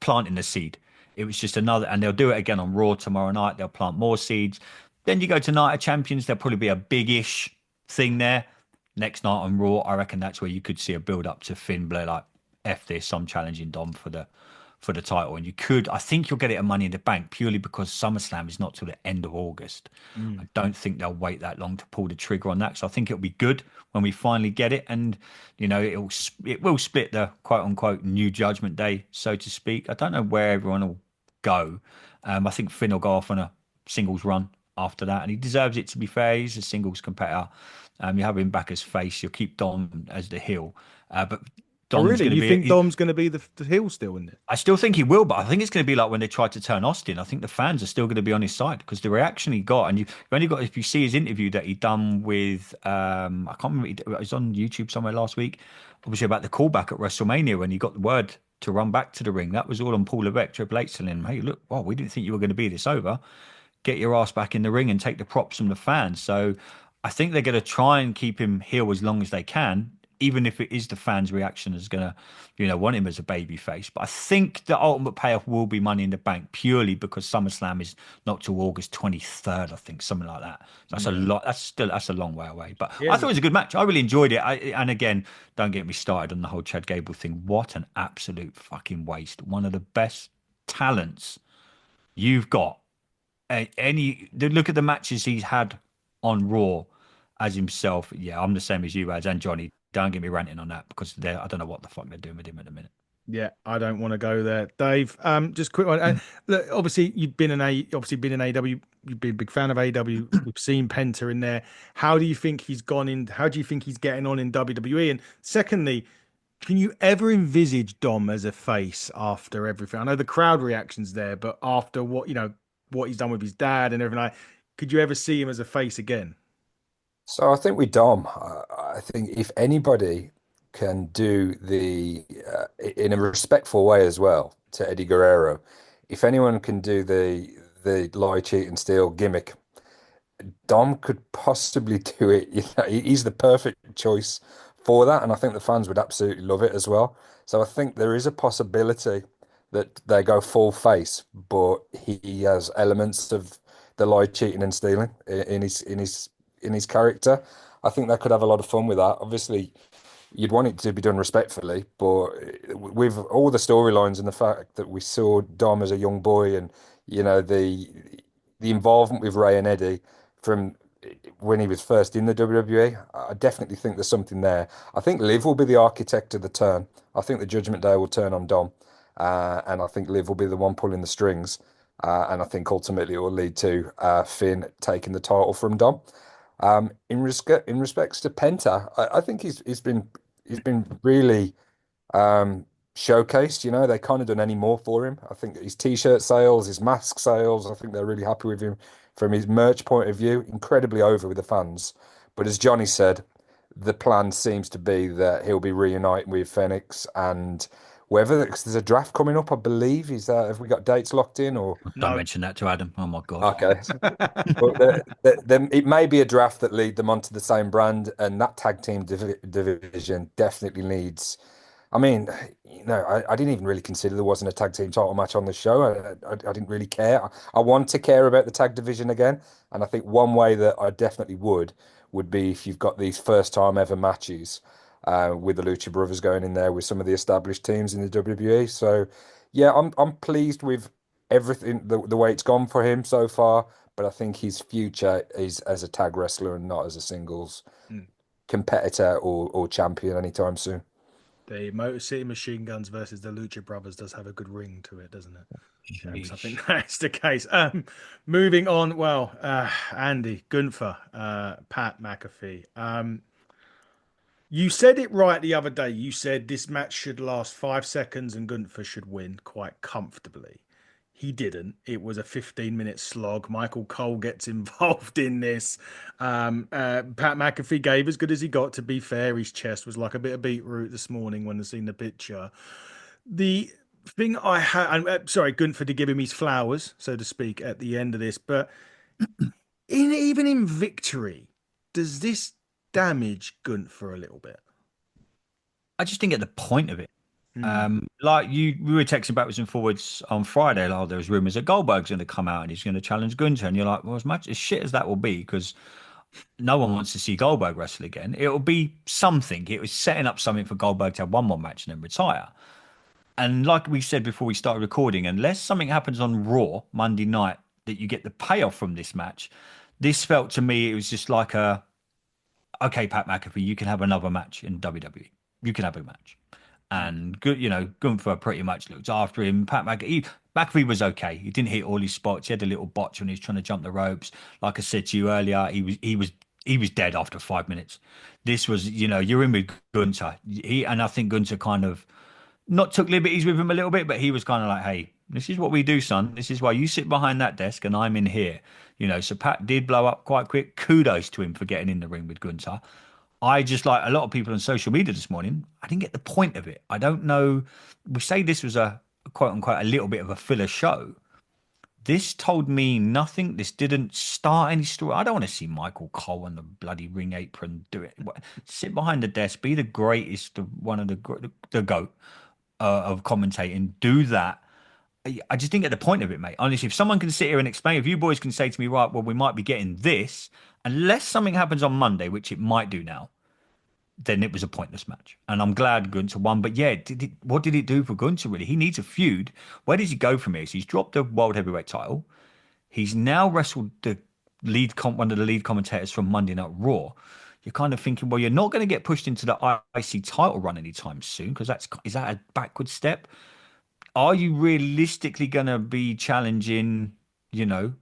B: planting the seed. It was just another, and they'll do it again on Raw tomorrow night. They'll plant more seeds. Then you go to Night of Champions. There'll probably be a big-ish thing there. Next night on Raw, I reckon that's where you could see a build up to Finn Blair, like F this, I'm challenging Dom for the title. And I think you'll get it at Money in the Bank purely because SummerSlam is not till the end of August. I don't think they'll wait that long to pull the trigger on that. So I think it'll be good when we finally get it. And, it will split the quote unquote new Judgment Day, so to speak. I don't know where everyone will go. I think Finn will go off on a singles run after that, and he deserves it, to be fair. He's a singles competitor. You have him back as face. You'll keep Dom as the heel. But Dom's
A: really? You think Dom's going to be the heel still, isn't it?
B: I still think he will, but I think it's going to be like when they tried to turn Austin. I think the fans are still going to be on his side because the reaction he got, and you've only got, if you see his interview that he done with, I can't remember, it was on YouTube somewhere last week, obviously about the callback at WrestleMania when he got the word to run back to the ring. That was all on Paul Levesque, Triple H telling him, hey, look, well, we didn't think you were going to be this over. Get your ass back in the ring and take the props from the fans. So I think they're going to try and keep him heel as long as they can, even if it is the fans' reaction is going to, want him as a baby face. But I think the ultimate payoff will be Money in the Bank purely because SummerSlam is not till August 23rd, I think, something like that. So that's a lot. That's a long way away. But I thought it was a good match. I really enjoyed it. And again, don't get me started on the whole Chad Gable thing. What an absolute fucking waste. One of the best talents you've got. Look at the matches he's had on Raw as himself. Yeah, I'm the same as you, and Johnny. Don't get me ranting on that because I don't know what the fuck they're doing with him at the minute.
A: Yeah, I don't want to go there, Dave. Just quick one. Look, obviously you've been in AEW. You've been a big fan of AEW. We've seen Penta in there. How do you think he's gone in? How do you think he's getting on in WWE? And secondly, can you ever envisage Dom as a face after everything? I know the crowd reaction's there, but after what he's done with his dad and everything, could you ever see him as a face again?
C: So I think with Dom, I think if anybody can do in a respectful way as well to Eddie Guerrero, if anyone can do the lie, cheat, and steal gimmick, Dom could possibly do it. He's the perfect choice for that, and I think the fans would absolutely love it as well. So I think there is a possibility that they go full face, but he has elements of the lie, cheating, and stealing in his character. I think they could have a lot of fun with that. Obviously, you'd want it to be done respectfully, but with all the storylines and the fact that we saw Dom as a young boy, and the involvement with Ray and Eddie from when he was first in the WWE, I definitely think there's something there. I think Liv will be the architect of the turn. I think the Judgment Day will turn on Dom, and I think Liv will be the one pulling the strings. And I think ultimately it will lead to Finn taking the title from Dom. In respects to Penta, I think he's been really showcased. They kind of done any more for him. I think his t-shirt sales, his mask sales, I think they're really happy with him from his merch point of view. Incredibly over with the fans. But as Johnny said, the plan seems to be that he'll be reuniting with Phoenix, and whether because there's a draft coming up, I believe. Is that have we got dates locked in or?
B: Don't
A: No.
B: mention that to Adam. Oh my God.
C: Okay. But it may be a draft that lead them onto the same brand, and that tag team division definitely needs. I mean, I didn't even really consider there wasn't a tag team title match on the show. I didn't really care. I want to care about the tag division again, and I think one way that I definitely would be if you've got these first time ever matches with the Lucha Brothers going in there with some of the established teams in the WWE. So, yeah, I'm pleased with everything the way it's gone for him so far, but I think his future is as a tag wrestler and not as a singles competitor or champion anytime soon.
A: The Motor City Machine Guns versus the Lucha Brothers does have a good ring to it, doesn't it? So I think that's the case. Moving on. Well, Andy, Gunther, Pat McAfee. You said it right the other day. You said this match should last 5 seconds and Gunther should win quite comfortably. He didn't. It was a 15-minute slog. Michael Cole gets involved in this. Pat McAfee gave as good as he got. To be fair, his chest was like a bit of beetroot this morning when I seen the picture. The thing I had, I'm sorry, Gunther to give him his flowers, so to speak, at the end of this, but even in victory, does this damage Gunther a little bit?
B: I just didn't get the point of it. Like we were texting backwards and forwards on Friday. Like there was rumors that Goldberg's going to come out and he's going to challenge Gunther, and you're like, well, as much as shit as that will be, because no one wants to see Goldberg wrestle again. It will be something. It was setting up something for Goldberg to have one more match and then retire. And like we said before we started recording, unless something happens on Raw Monday night that you get the payoff from this match, this felt to me it was just like okay, Pat McAfee, you can have another match in WWE. You can have a match. And Gunther pretty much looked after him. McAfee was okay. He didn't hit all his spots. He had a little botch when he was trying to jump the ropes. Like I said to you earlier, he was dead after 5 minutes. This was, you're in with Gunther. And I think Gunther kind of not took liberties with him a little bit, but he was kind of like, hey, this is what we do, son. This is why you sit behind that desk and I'm in here. So Pat did blow up quite quick. Kudos to him for getting in the ring with Gunther. I just like a lot of people on social media this morning. I didn't get the point of it. I don't know. We say this was a quote unquote a little bit of a filler show. This told me nothing. This didn't start any story. I don't want to see Michael Cole on the bloody ring apron do it. Sit behind the desk, be the greatest of one of the GOAT of commentating. Do that. I just didn't get the point of it, mate. Honestly, if someone can sit here and explain, if you boys can say to me, right, well, we might be getting this, unless something happens on Monday, which it might do now, then it was a pointless match. And I'm glad Gunther won. But yeah, what did it do for Gunther, really? He needs a feud. Where does he go from here? So he's dropped the World Heavyweight title. He's now wrestled one of the lead commentators from Monday Night Raw. You're kind of thinking, well, you're not going to get pushed into the IC title run anytime soon, because is that a backward step? Are you realistically going to be challenging, Uso?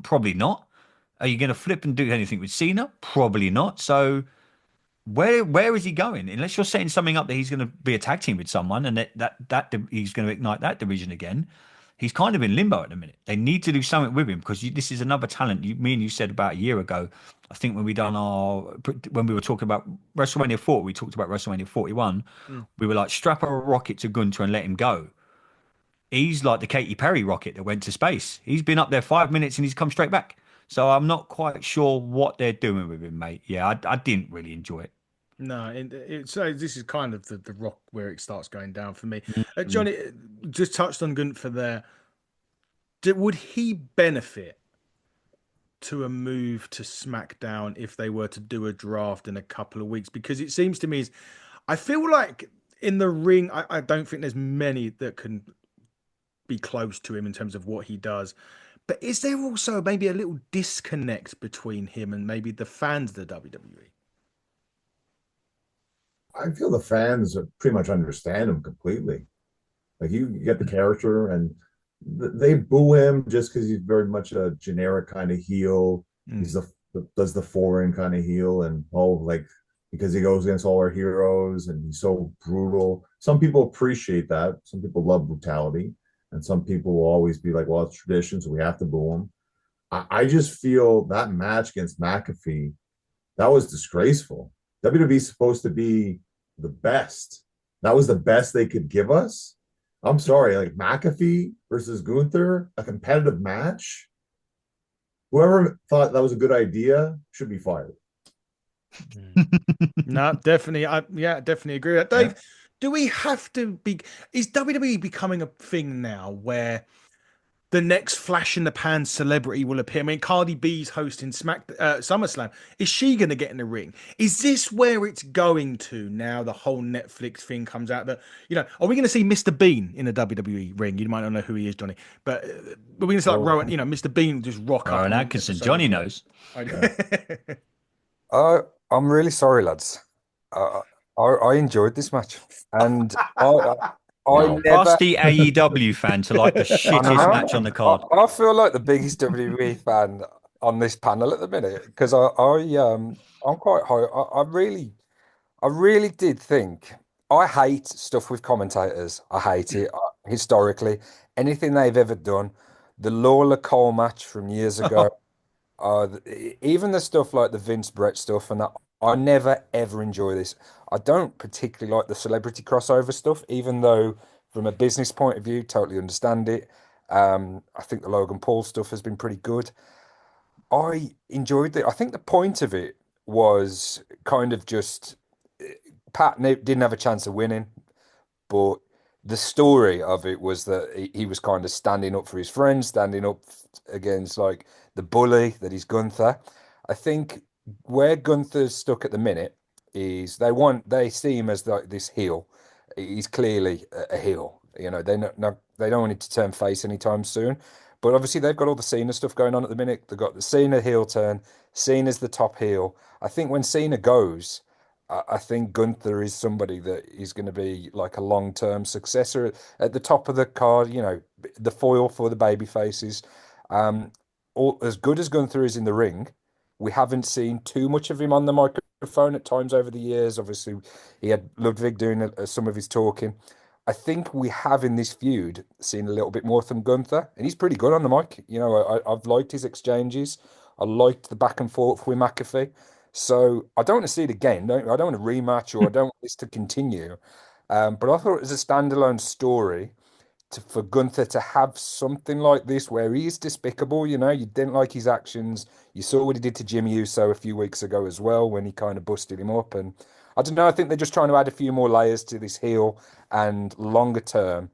B: Probably not. Are you going to flip and do anything with Cena? Probably not. So where is he going? Unless you're setting something up that he's going to be a tag team with someone and that he's going to ignite that division again. He's kind of in limbo at the minute. They need to do something with him because this is another talent. Me and you said about a year ago, I think when we were talking about WrestleMania 4, we talked about WrestleMania 41. We were like, strap a rocket to Gunther and let him go. He's like the Katy Perry rocket that went to space. He's been up there 5 minutes and he's come straight back. So I'm not quite sure what they're doing with him, mate. Yeah, I didn't really enjoy it.
A: No, so this is kind of the rock where it starts going down for me.
B: Mm.
A: Johnny just touched on Gunther there. Would he benefit to a move to SmackDown if they were to do a draft in a couple of weeks? Because it seems to me I feel like in the ring, I don't think there's many that can be close to him in terms of what he does. But is there also maybe a little disconnect between him and maybe the fans of the WWE?
D: I feel the fans pretty much understand him completely. Like you get the character, and they boo him just because he's very much a generic kind of heel. He's does the foreign kind of heel, and like because he goes against all our heroes, and he's so brutal. Some people appreciate that. Some people love brutality, and some people will always be like, "Well, it's tradition, so we have to boo him." I just feel that match against McAfee, that was disgraceful. WWE is supposed to be the best. That was the best they could give us. I'm sorry, like McAfee versus Gunther, a competitive match. Whoever thought that was a good idea should be fired.
A: No, definitely. Definitely agree with that. Dave, do we have to be? Is WWE becoming a thing now where the next flash in the pan celebrity will appear? I mean, Cardi B's hosting SummerSlam. Is she going to get in the ring? Is this where it's going to now? The whole Netflix thing comes out. That are we going to see Mr. Bean in the WWE ring? You might not know who he is, Johnny, but are we going to see like Rowan? Mr. Bean just rock up.
B: Rowan Atkinson. Johnny knows.
C: I'm really sorry, lads. I enjoyed this match, and I never
B: Ask the AEW fan to like the shittest match on the card.
C: I feel like the biggest WWE fan on this panel at the minute because I'm quite high. I really did think I hate stuff with commentators. I hate it historically. Anything they've ever done, the Lawler Cole match from years ago. Even the stuff like the Vince Brett stuff and that, I never ever enjoy this. I don't particularly like the celebrity crossover stuff, even though from a business point of view, totally understand it. I think the Logan Paul stuff has been pretty good. I enjoyed it. I think the point of it was kind of just Pat didn't have a chance of winning, but the story of it was that he was kind of standing up for his friends, standing up against like the bully that is Gunther. I think where Gunther's stuck at the minute is they see him as like this heel. He's clearly a heel. They don't want him to turn face anytime soon. But obviously they've got all the Cena stuff going on at the minute. They've got the Cena heel turn. Cena's the top heel. I think when Cena goes, I think Gunther is somebody that is going to be like a long-term successor at the top of the card, the foil for the baby faces. As good as Gunther is in the ring, we haven't seen too much of him on the microphone at times over the years. Obviously, he had Ludwig doing some of his talking. I think we have in this feud seen a little bit more from Gunther, and he's pretty good on the mic. I've liked his exchanges. I liked the back and forth with McAfee. So I don't want to see it again. I don't want a rematch, or I don't want this to continue. But I thought it was a standalone story for Gunther to have something like this where he is despicable. You didn't like his actions. You saw what he did to Jimmy Uso a few weeks ago as well when he kind of busted him up. And I don't know. I think they're just trying to add a few more layers to this heel, and longer term,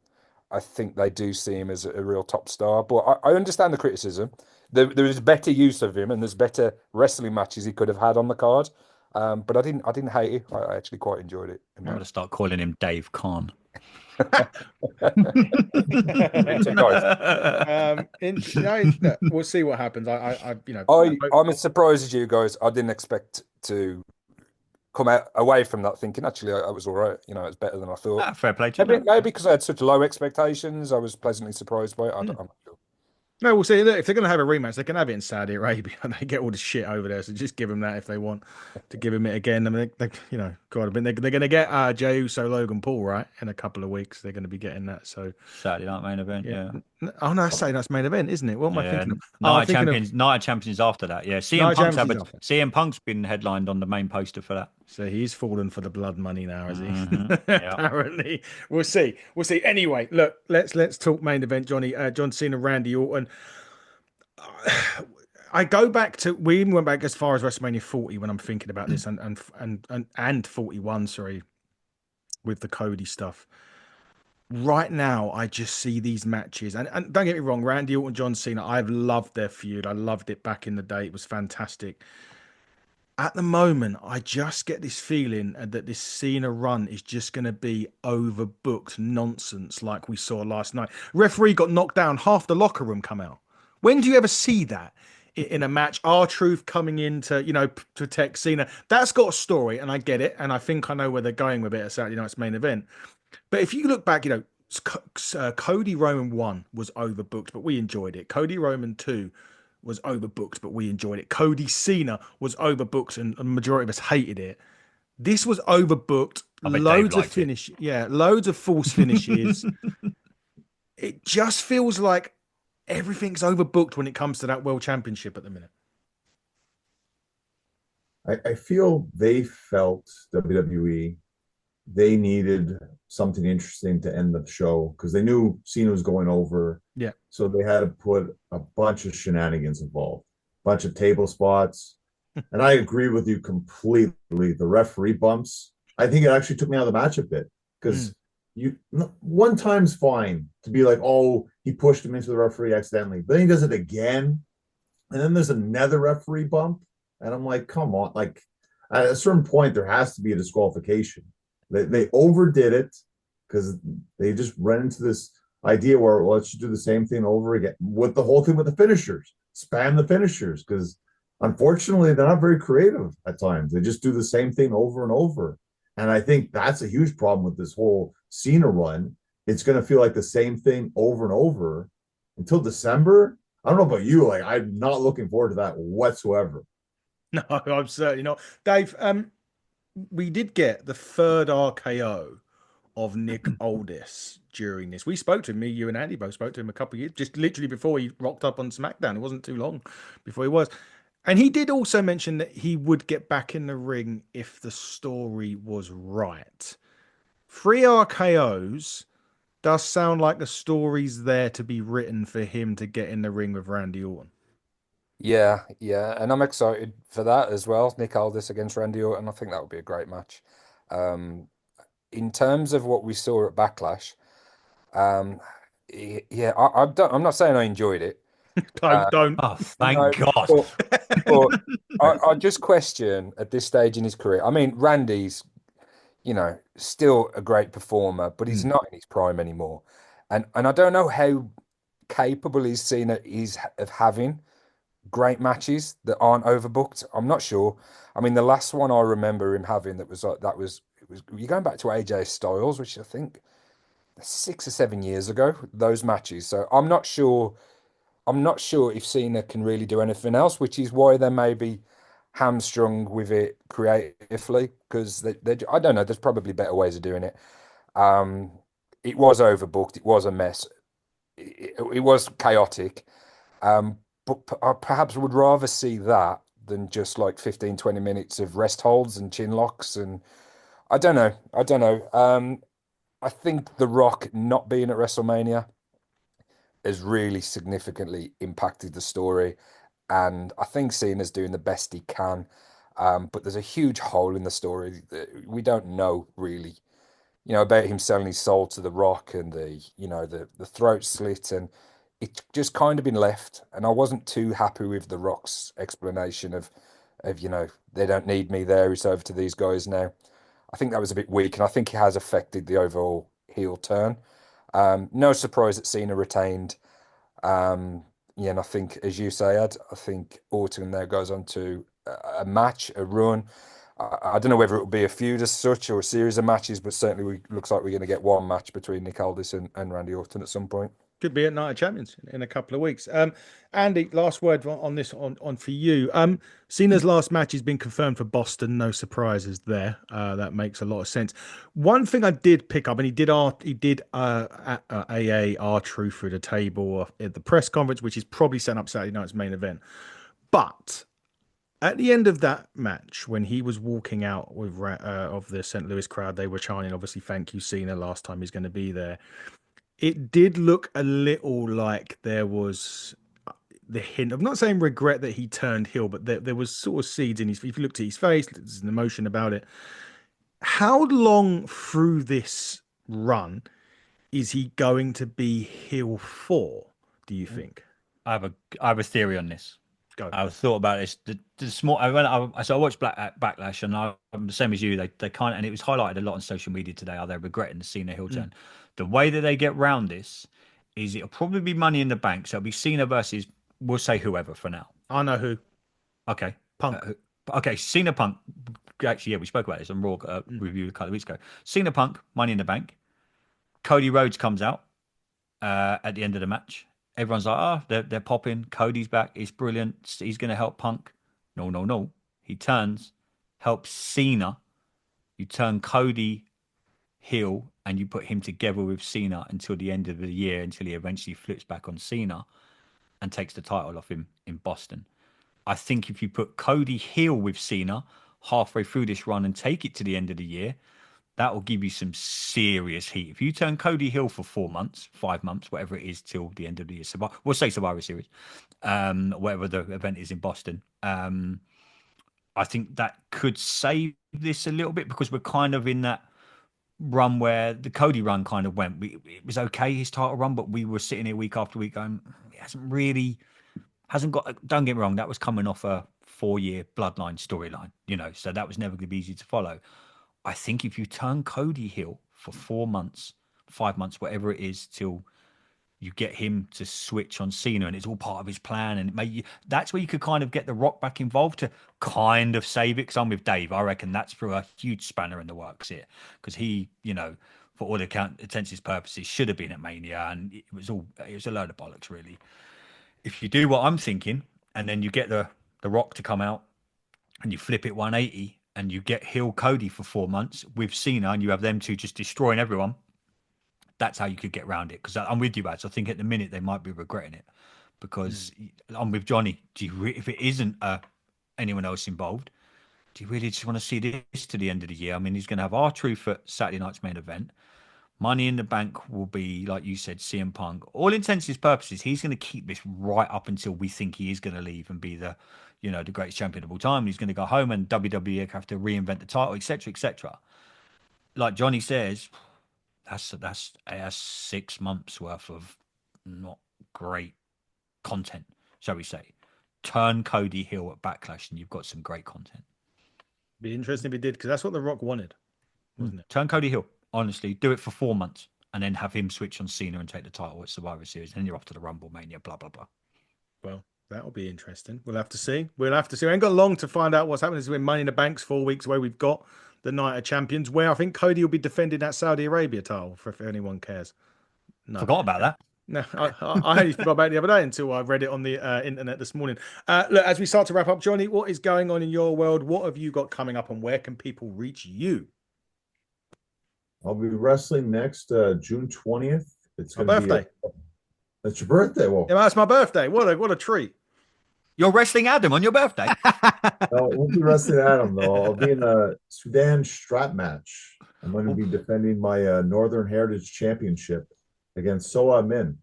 C: I think they do see him as a real top star. But I understand the criticism. There is better use of him, and there's better wrestling matches he could have had on the card. But I didn't hate it. I actually quite enjoyed it.
B: I'm going to start calling him Dave Khan.
A: We'll see what happens.
C: I'm as surprised as you guys. I didn't expect to come out away from that thinking actually I was all right. It's better than I thought.
B: Fair play to you.
C: Maybe because I had such low expectations, I was pleasantly surprised by it. I'm not sure.
A: No, we'll see. Look, if they're going to have a rematch, they can have it in Saudi Arabia. They get all the shit over there, so just give them that if they want to give him it again. I mean, God, they're going to get Jey Uso, Logan Paul, right, in a couple of weeks. They're going to be getting that. So
B: Saturday night main event, yeah.
A: Oh no, Saturday night's main event, isn't it? What am I thinking of?
B: Night of Champions after that. Yeah, CM Punk's been headlined on the main poster for that.
A: So he's fallen for the blood money now, is he?
B: Yeah.
A: Apparently, we'll see. Anyway, look, let's talk main event, Johnny. John Cena, Randy Orton. I go back to, we even went back as far as WrestleMania 40 when I'm thinking about this, and 41, sorry, with the Cody stuff. Right now, I just see these matches, and don't get me wrong, Randy Orton, John Cena, I've loved their feud. I loved it back in the day. It was fantastic. At the moment, I just get this feeling that this Cena run is just going to be overbooked nonsense like we saw last night. Referee got knocked down, half the locker room come out. When do you ever see that in a match? R-Truth coming in to, protect Cena. That's got a story, and I get it, and I think I know where they're going with it at Saturday night's main event. But if you look back, Cody Roman 1 was overbooked, but we enjoyed it. Cody Roman 2 was overbooked, but we enjoyed it. Cody Cena was overbooked, and a majority of us hated it. This was overbooked.
B: I bet Dave
A: Loads of
B: liked it.
A: finish, yeah, loads of false finishes. It just feels like everything's overbooked when it comes to that World Championship at the minute.
D: I feel they felt WWE they needed something interesting to end the show because they knew Cena was going over.
A: Yeah.
D: So they had to put a bunch of shenanigans involved, a bunch of table spots. And I agree with you completely. The referee bumps, I think it actually took me out of the match a bit because you one time's fine to be like, oh, he pushed him into the referee accidentally, but then he does it again. And then there's another referee bump. And I'm like, come on. Like at a certain point, there has to be a disqualification. They overdid it because they just ran into this idea where, well, let's just do the same thing over again with the whole thing with the finishers, spam the finishers because unfortunately they're not very creative at times. They just do the same thing over and over. And I think that's a huge problem with this whole Cena run. It's going to feel like the same thing over and over until December. I don't know about you. Like, I'm not looking forward to that whatsoever.
A: No, I'm certainly not. Dave, we did get the third RKO of Nick Aldis during this. We spoke to him, me, you, and Andy both spoke to him a couple of years, just literally before he rocked up on SmackDown. It wasn't too long before he was. And he did also mention that he would get back in the ring if the story was right. 3 RKOs does sound like the story's there to be written for him to get in the ring with Randy Orton.
C: Yeah, yeah, and I'm excited for that as well. Nick Aldis against Randy Orton. I think that would be a great match. Um, in terms of what we saw at Backlash, um, yeah, I'm not saying I enjoyed it.
A: Don't.
B: Oh, thank
C: No,
B: God.
C: but I just question at this stage in his career. I mean, Randy's, still a great performer, but he's not in his prime anymore, and I don't know how capable he's seen it is of having great matches that aren't overbooked. I'm not sure. I mean, the last one I remember him having that was like you're going back to AJ Styles, which I think 6 or 7 years ago, those matches. So I'm not sure. I'm not sure if Cena can really do anything else, which is why they may be hamstrung with it creatively because I don't know. There's probably better ways of doing it. Um, it was overbooked. It was a mess. It was chaotic. Um, but I perhaps would rather see that than just like 15, 20 minutes of rest holds and chin locks. And I don't know. I don't know. I think The Rock not being at WrestleMania has really significantly impacted the story. And I think Cena's doing the best he can. But there's a huge hole in the story that we don't know really, about him selling his soul to The Rock and the throat slit and it's just kind of been left. And I wasn't too happy with The Rock's explanation of they don't need me there. It's over to these guys now. I think that was a bit weak, and I think it has affected the overall heel turn. No surprise that Cena retained. Yeah, and I think, as you say, Ed, I think Orton there goes on to a match, a run. I don't know whether it will be a feud as such or a series of matches, but certainly looks like we're going to get one match between Nick Aldis and Randy Orton at some point.
A: Could be at Night of Champions in a couple of weeks. Andy, last word on this on for you. Cena's last match has been confirmed for Boston. No surprises there. That makes a lot of sense. One thing I did pick up, and he did AA R-Truth through the table at the press conference, which is probably set up Saturday night's main event. But at the end of that match, when he was walking out with of the St. Louis crowd, they were chanting, obviously, "Thank you, Cena. Last time he's going to be there." It did look a little like there was the hint of, not saying regret that he turned heel, but there was sort of seeds in his. If you looked at his face, there's an emotion about it. How long through this run is he going to be heel for? Do you think?
B: I have a theory on this.
A: Go.
B: I've thought about this. The small. So I watched Backlash, and I'm the same as you. They kind of, and it was highlighted a lot on social media today. Are they regretting the Cena heel turn? The way that they get round this is it'll probably be Money in the Bank. So it'll be Cena versus, we'll say whoever for now.
A: I know who.
B: Okay,
A: Punk.
B: Okay, Cena Punk. Actually, yeah, we spoke about this on Raw review a couple of weeks ago. Cena Punk, Money in the Bank. Cody Rhodes comes out at the end of the match. Everyone's like, oh, they're popping. Cody's back. It's brilliant. He's going to help Punk. No, no, no. He turns, helps Cena. You turn Cody heel and you put him together with Cena until the end of the year, until he eventually flips back on Cena and takes the title off him in Boston. I think if you put Cody heel with Cena halfway through this run and take it to the end of the year, that will give you some serious heat. If you turn Cody Hill for 4 months, 5 months, whatever it is, till the end of the year, we'll say Survivor Series, whatever the event is in Boston, I think that could save this a little bit, because we're kind of in that run where the Cody run kind of went. It was okay, his title run, but we were sitting here week after week going, it hasn't got, don't get me wrong, that was coming off a 4-year bloodline storyline, so that was never going to be easy to follow. I think if you turn Cody heel for 4 months, 5 months, whatever it is, till you get him to switch on Cena, and it's all part of his plan, and that's where you could kind of get The Rock back involved to kind of save it. Because I'm with Dave. I reckon that's for a huge spanner in the works here, because he, for all intents purposes, should have been at Mania, and it was a load of bollocks, really. If you do what I'm thinking, and then you get the Rock to come out, and you flip it 180. And you get heel Cody for 4 months with Cena, and you have them two just destroying everyone. That's how you could get around it. Because I'm with you, Baz. I think at the minute they might be regretting it, because I'm with Johnny. If it isn't anyone else involved, do you really just want to see this to the end of the year? I mean, he's going to have R-Truth at Saturday night's main event. Money in the Bank will be, like you said, CM Punk. All intents and purposes, he's going to keep this right up until we think he is going to leave and be the greatest champion of all time. He's going to go home and WWE have to reinvent the title, etc., etc. Like Johnny says, that's 6 months worth of not great content, shall we say. Turn Cody heel at Backlash and you've got some great content.
A: Be interesting if he did, because that's what The Rock wanted, wasn't it?
B: Turn Cody heel. Honestly, do it for 4 months and then have him switch on Cena and take the title at Survivor Series. And then you're off to the Rumble Mania, blah, blah, blah.
A: Well, that'll be interesting. We'll have to see. We ain't got long to find out what's happening. This is when Money in the Bank's 4 weeks away. We've got the Night of Champions, where I think Cody will be defending that Saudi Arabia title, if anyone cares. No.
B: Forgot about that.
A: No, I only forgot about it the other day until I read it on the internet this morning. Look, as we start to wrap up, Johnny, what is going on in your world? What have you got coming up, and where can people reach you?
D: I'll be wrestling next June 20th. It's
A: My
D: going to
A: birthday.
D: That's your birthday. Well,
A: Yeah, that's my birthday. What a treat.
B: You're wrestling Adam on your birthday.
D: no, I won't be wrestling Adam, though. I'll be in a Sudan strap match. I'm going to be defending my Northern Heritage Championship against Soa Min,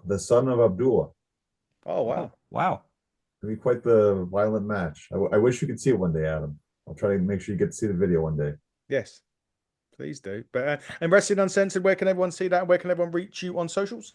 D: the son of Abdullah.
A: Oh, wow.
B: Wow.
D: It'll be quite the violent match. I wish you could see it one day, Adam. I'll try to make sure you get to see the video one day.
A: Yes, please do. But and Wrestling Uncensored, where can everyone see that? Where can everyone reach you on socials?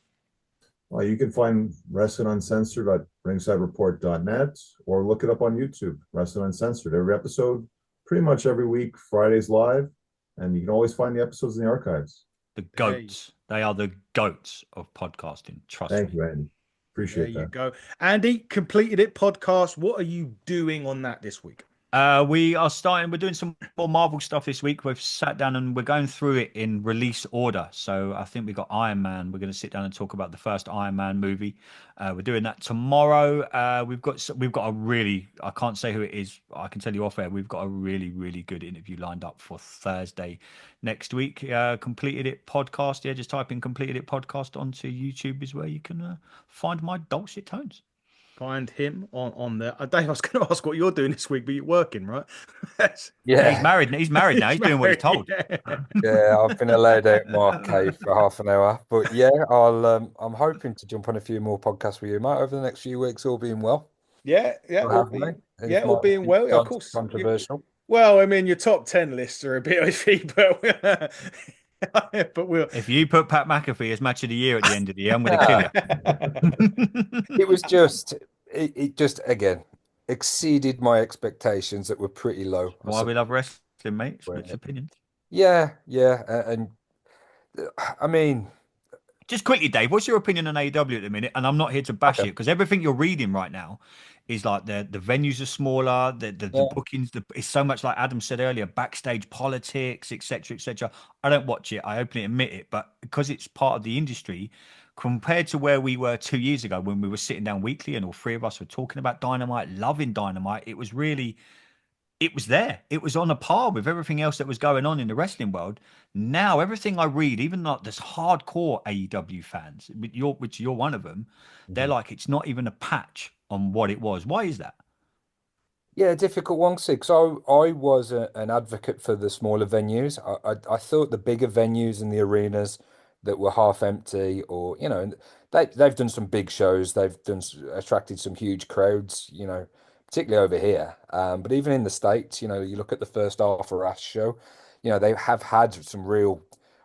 D: Well, you can find Wrestling Uncensored at ringsidereport.net or look it up on YouTube, Wrestling Uncensored. Every episode, pretty much every week, Fridays live, and you can always find the episodes in the archives.
B: The goats. They are the goats of podcasting. Trust me.
D: Thank you, Andy. Appreciate that.
A: There you go. Andy, completed it podcast. What are you doing on that this week?
B: We're doing some more Marvel stuff this week. We've sat down and we're going through it in release order. So I think we've got Iron Man. We're going to sit down and talk about the first Iron Man movie. We're doing that tomorrow. We've got a really, I can't say who it is. I can tell you off air. We've got a really, really good interview lined up for Thursday next week. Completed It podcast. Yeah, just type in Completed It podcast onto YouTube is where you can find my dulcet tones.
A: find him on there. Dave, I was going to ask what you're doing this week, but you're working, right?
B: Yeah, he's
C: Yeah,
B: married. He's married now. He's doing what he's
A: married,
B: told.
A: yeah.
C: yeah, I've been allowed out my cave for half an hour, but yeah, I'm hoping to jump on a few more podcasts with you, mate, over the next few weeks, all being well.
A: Yeah, yeah,
C: You'll
A: all
C: have me.
A: being
C: It
A: all
C: might
A: being
C: be
A: well. Yeah, of course.
C: controversial.
A: Well, I mean, your top 10 lists are a bit iffy, but we'll.
B: If you put Pat McAfee as match of the year at the end of the year, I'm going to kill
C: Yeah,
B: you.
C: it was just it just again exceeded my expectations that were pretty low.
B: Why we love wrestling, mate. Splits opinions.
C: Yeah, yeah, and I mean,
B: Just quickly, Dave, what's your opinion on AEW at the minute? And I'm not here to bash
C: okay,
B: it because everything you're reading right now is like the venues are smaller, the
C: yeah,
B: bookings, it's so much like Adam said earlier, backstage politics, etc., etc. I don't watch it, I openly admit it, but because it's part of the industry, compared to where we were 2 years ago when we were sitting down weekly and all three of us were talking about Dynamite, loving Dynamite, it was really it was there. It was on a par with everything else that was going on in the wrestling world. Now, everything I read, even like this hardcore AEW fans, which you're one of them, they're
C: mhm.
B: like, it's not even a patch on what it was. Why is that?
C: Yeah, difficult one, because I was an advocate for the smaller venues. I thought the bigger venues and the arenas that were half empty, or and they've done some big shows. They've attracted some huge crowds. Particularly over here. But even in the States, you look at the first Arthur Ashe show. They have had some real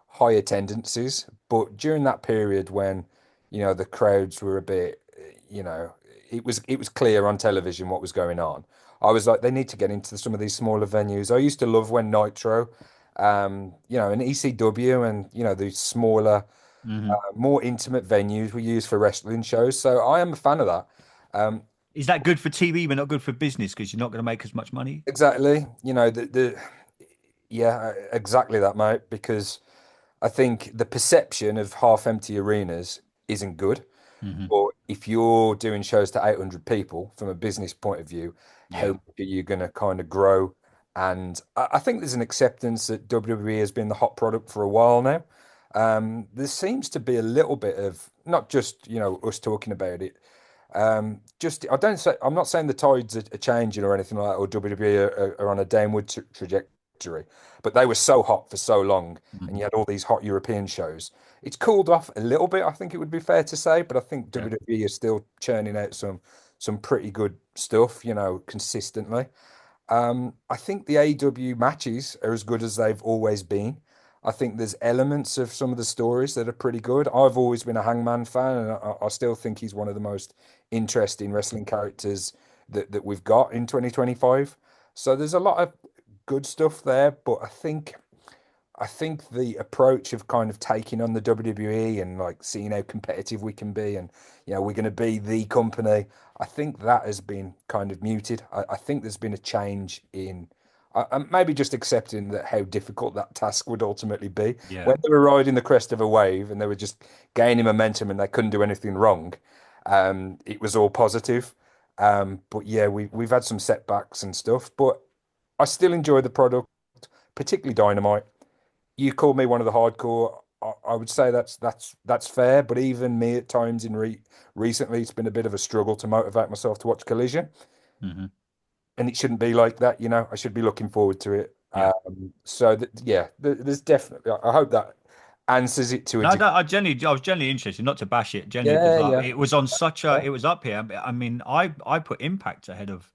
C: high attendances, but during that period when the crowds were a bit, it was clear on television what was going on. I was like, they need to get into some of these smaller venues. I used to love when Nitro, and ECW and, these smaller,
B: Hmm.
C: more intimate venues were used for wrestling shows. So I am a fan of that. Um,
B: Is that good for TV, but not good for business because you're not going to make as much money?
C: exactly. Yeah, exactly that, mate, because I think the perception of half-empty arenas isn't good.
B: Hmm.
C: But if you're doing shows to 800 people from a business point of view, how
B: Yeah.
C: are you going to kind of grow? And I think there's an acceptance that WWE has been the hot product for a while now. There seems to be a little bit of not just, us talking about it. Just I'm not saying the tides are changing or anything like that, or WWE are on a downward trajectory, but they were so hot for so long, and
B: Hmm.
C: you had all these hot European shows. It's cooled off a little bit, I think it would be fair to say, but I think
B: Yeah.
C: WWE is still churning out some pretty good stuff, consistently. I think the AEW matches are as good as they've always been. I think there's elements of some of the stories that are pretty good. I've always been a Hangman fan, and I still think he's one of the most interesting wrestling characters that we've got in 2025. So there's a lot of good stuff there, but I think the approach of kind of taking on the WWE and like seeing how competitive we can be, and we're going to be the company. I think that has been kind of muted. I think there's been a change in maybe just accepting that how difficult that task would ultimately be.
B: Yeah.
C: When they were riding the crest of a wave and they were just gaining momentum and they couldn't do anything wrong, it was all positive. But yeah, we've had some setbacks and stuff, but I still enjoy the product, particularly Dynamite. You call me one of the hardcore. I would say that's fair, but even me at times recently, it's been a bit of a struggle to motivate myself to watch Collision,
B: Hmm.
C: and it shouldn't be like that. I should be looking forward to it.
B: Yeah.
C: So that yeah, there's definitely. I hope that answers it to a
B: No,
C: degree.
B: I was genuinely interested, not to bash it, genuinely, because
C: Yeah,
B: like
C: yeah,
B: it was on such a,
C: yeah,
B: it was up here. I mean, I put Impact ahead of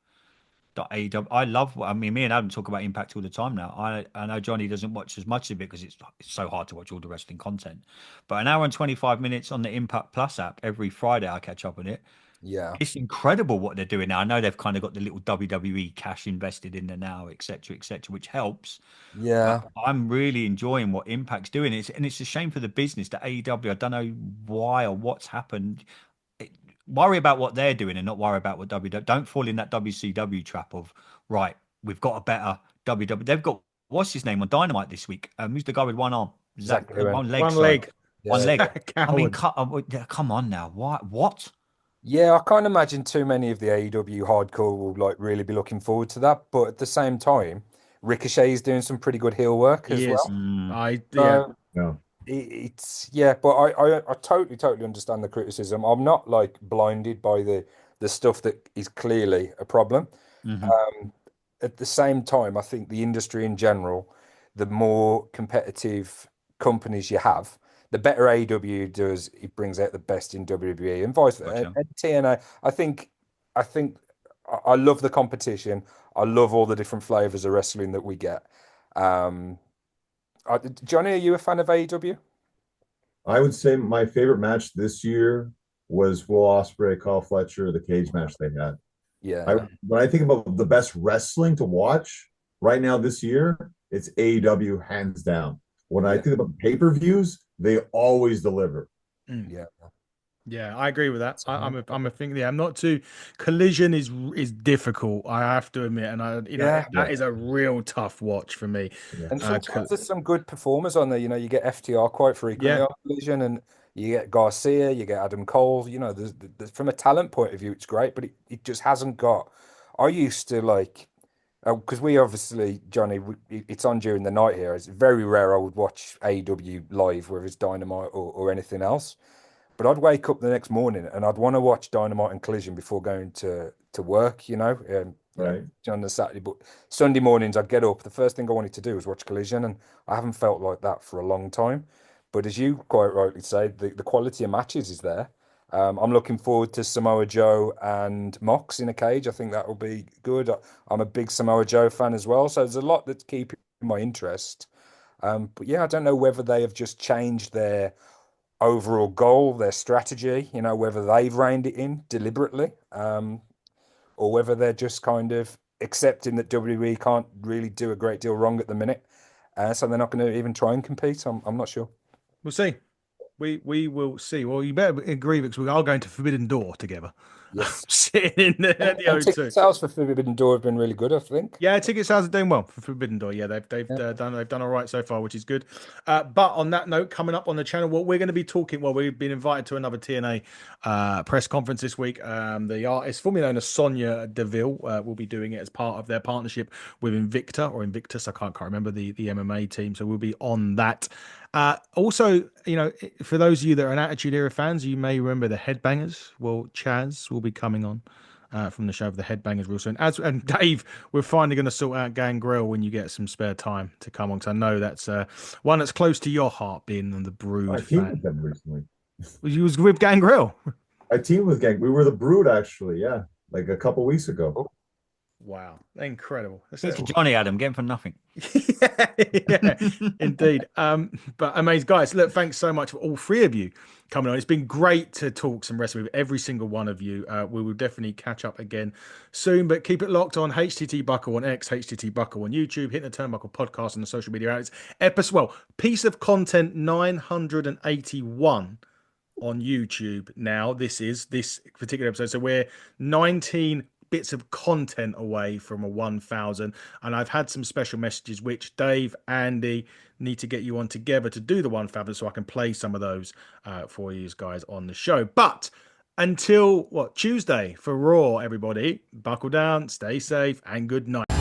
B: AEW. I love. I mean, me and Adam talk about Impact all the time now. I know Johnny doesn't watch as much of it because it's so hard to watch all the wrestling content. But an hour and 25 minutes on the Impact Plus app every Friday, I catch up on it.
C: yeah,
B: It's incredible what they're doing now. I know they've kind of got the little WWE cash invested in there now, etc., which helps. But
C: yeah,
B: I'm really enjoying what Impact's doing. It's a shame for the business that AEW. I don't know why or what's happened. It, worry about what they're doing and not worry about what WWE. Don't fall in that WCW trap of right. We've got a better WWE. They've got what's his name on Dynamite this week. Who's the guy with one arm? Zach,
C: exactly.
B: one leg.
A: One
B: Sorry,
A: leg.
B: one
C: Yeah,
B: leg. I mean,
A: Coward.
B: come on now. Why? What?
C: yeah. I can't imagine too many of the AEW hardcore will like really be looking forward to that. But at the same time, Ricochet is doing some pretty good heel work
A: He
C: as
A: is.
C: well.
B: Mm,
A: Yeah.
C: So
D: No.
C: it's yeah, but I totally understand the criticism. I'm not like blinded by the the stuff that is clearly a problem.
B: Hmm.
C: At the same time, I think the industry in general, the more competitive companies you have, the better AEW does. It brings out the best in WWE and vice versa.
B: Gotcha.
C: And TNA, I think I love the competition. I love all the different flavors of wrestling that we get. Um, Johnny, are you a fan of AEW?
D: I would say my favorite match this year was Will Ospreay, Kyle Fletcher, the cage match they had. I
C: Yeah,
D: when I think about the best wrestling to watch right now this year, it's AEW hands down. When I
C: yeah,
D: think about pay-per-views, they always deliver.
A: Mm.
C: yeah.
A: Yeah, I agree with that.
C: So,
A: I'm a thing. Yeah, I'm not too. Collision is difficult. I have to admit, and
C: yeah.
D: Yeah,
A: that is a real tough watch for me.
D: yeah.
C: And
A: Col-
C: sometimes there's some good performers on there. You get FTR quite frequently
A: yeah,
C: on Collision, and you get Garcia, you get Adam Cole. There's from a talent point of view, it's great, but it just hasn't got. I used to like, because we obviously, Johnny, it's on during the night here. It's very rare I would watch AEW live, whether it's Dynamite or anything else. But I'd wake up the next morning and I'd want to watch Dynamite and Collision before going to work,
D: Right.
C: on the Saturday. But Sunday mornings I'd get up. The first thing I wanted to do was watch Collision, and I haven't felt like that for a long time. But as you quite rightly say, the quality of matches is there. I'm looking forward to Samoa Joe and Mox in a cage. I think that will be good. I'm a big Samoa Joe fan as well, so there's a lot that's keeping my interest. But yeah, I don't know whether they have just changed their overall goal, their strategy, whether they've reined it in deliberately, or whether they're just kind of accepting that WWE can't really do a great deal wrong at the minute. So they're not going to even try and compete. I'm not sure.
A: we'll see. We will see. Well, you better agree because we are going to Forbidden Door together.
C: Yes.
A: Sitting in at the
C: And
A: O2.
C: ticket sales for Forbidden Door have been really good, I think.
A: Yeah, ticket sales are doing well for Forbidden Door. Yeah,
C: Yeah.
A: they've done all right so far, which is good. But on that note, coming up on the channel, what we're going to be talking. Well, we've been invited to another TNA press conference this week. The artist, formerly known as Sonia Deville, will be doing it as part of their partnership with Invicta or Invictus. I can't remember the MMA team. So we'll be on that. Also, for those of you that are an Attitude Era fans, you may remember the Headbangers. Well, Chaz will be coming on. From the show of the Headbangers real soon. And Dave, we're finally going to sort out Gangrel when you get some spare time to come on, because I know that's one that's close to your heart, being the
D: I
A: Brood
D: teamed with
A: fan.
D: them recently.
A: You was with Gangrel.
D: I teamed with Gang. We were the Brood actually, yeah, like a couple weeks ago.
C: Oh,
A: Wow, incredible. That's
B: He's
A: it.
B: Johnny Adam, get him for nothing.
A: Yeah, indeed. But amazing guys. Look, thanks so much for all three of you coming on. It's been great to talk some wrestling with every single one of you. We will definitely catch up again soon, but keep it locked on HTT Buckle on X, HTT Buckle on YouTube, Hit the Turnbuckle podcast on the social media outlets. Piece of content 981 on YouTube now. This particular episode. So we're 19 bits of content away from a 1,000, and I've had some special messages which Dave, Andy need to get you on together to do the 1,000, so I can play some of those for you guys on the show. But until Tuesday for Raw, everybody, buckle down, stay safe, and good night.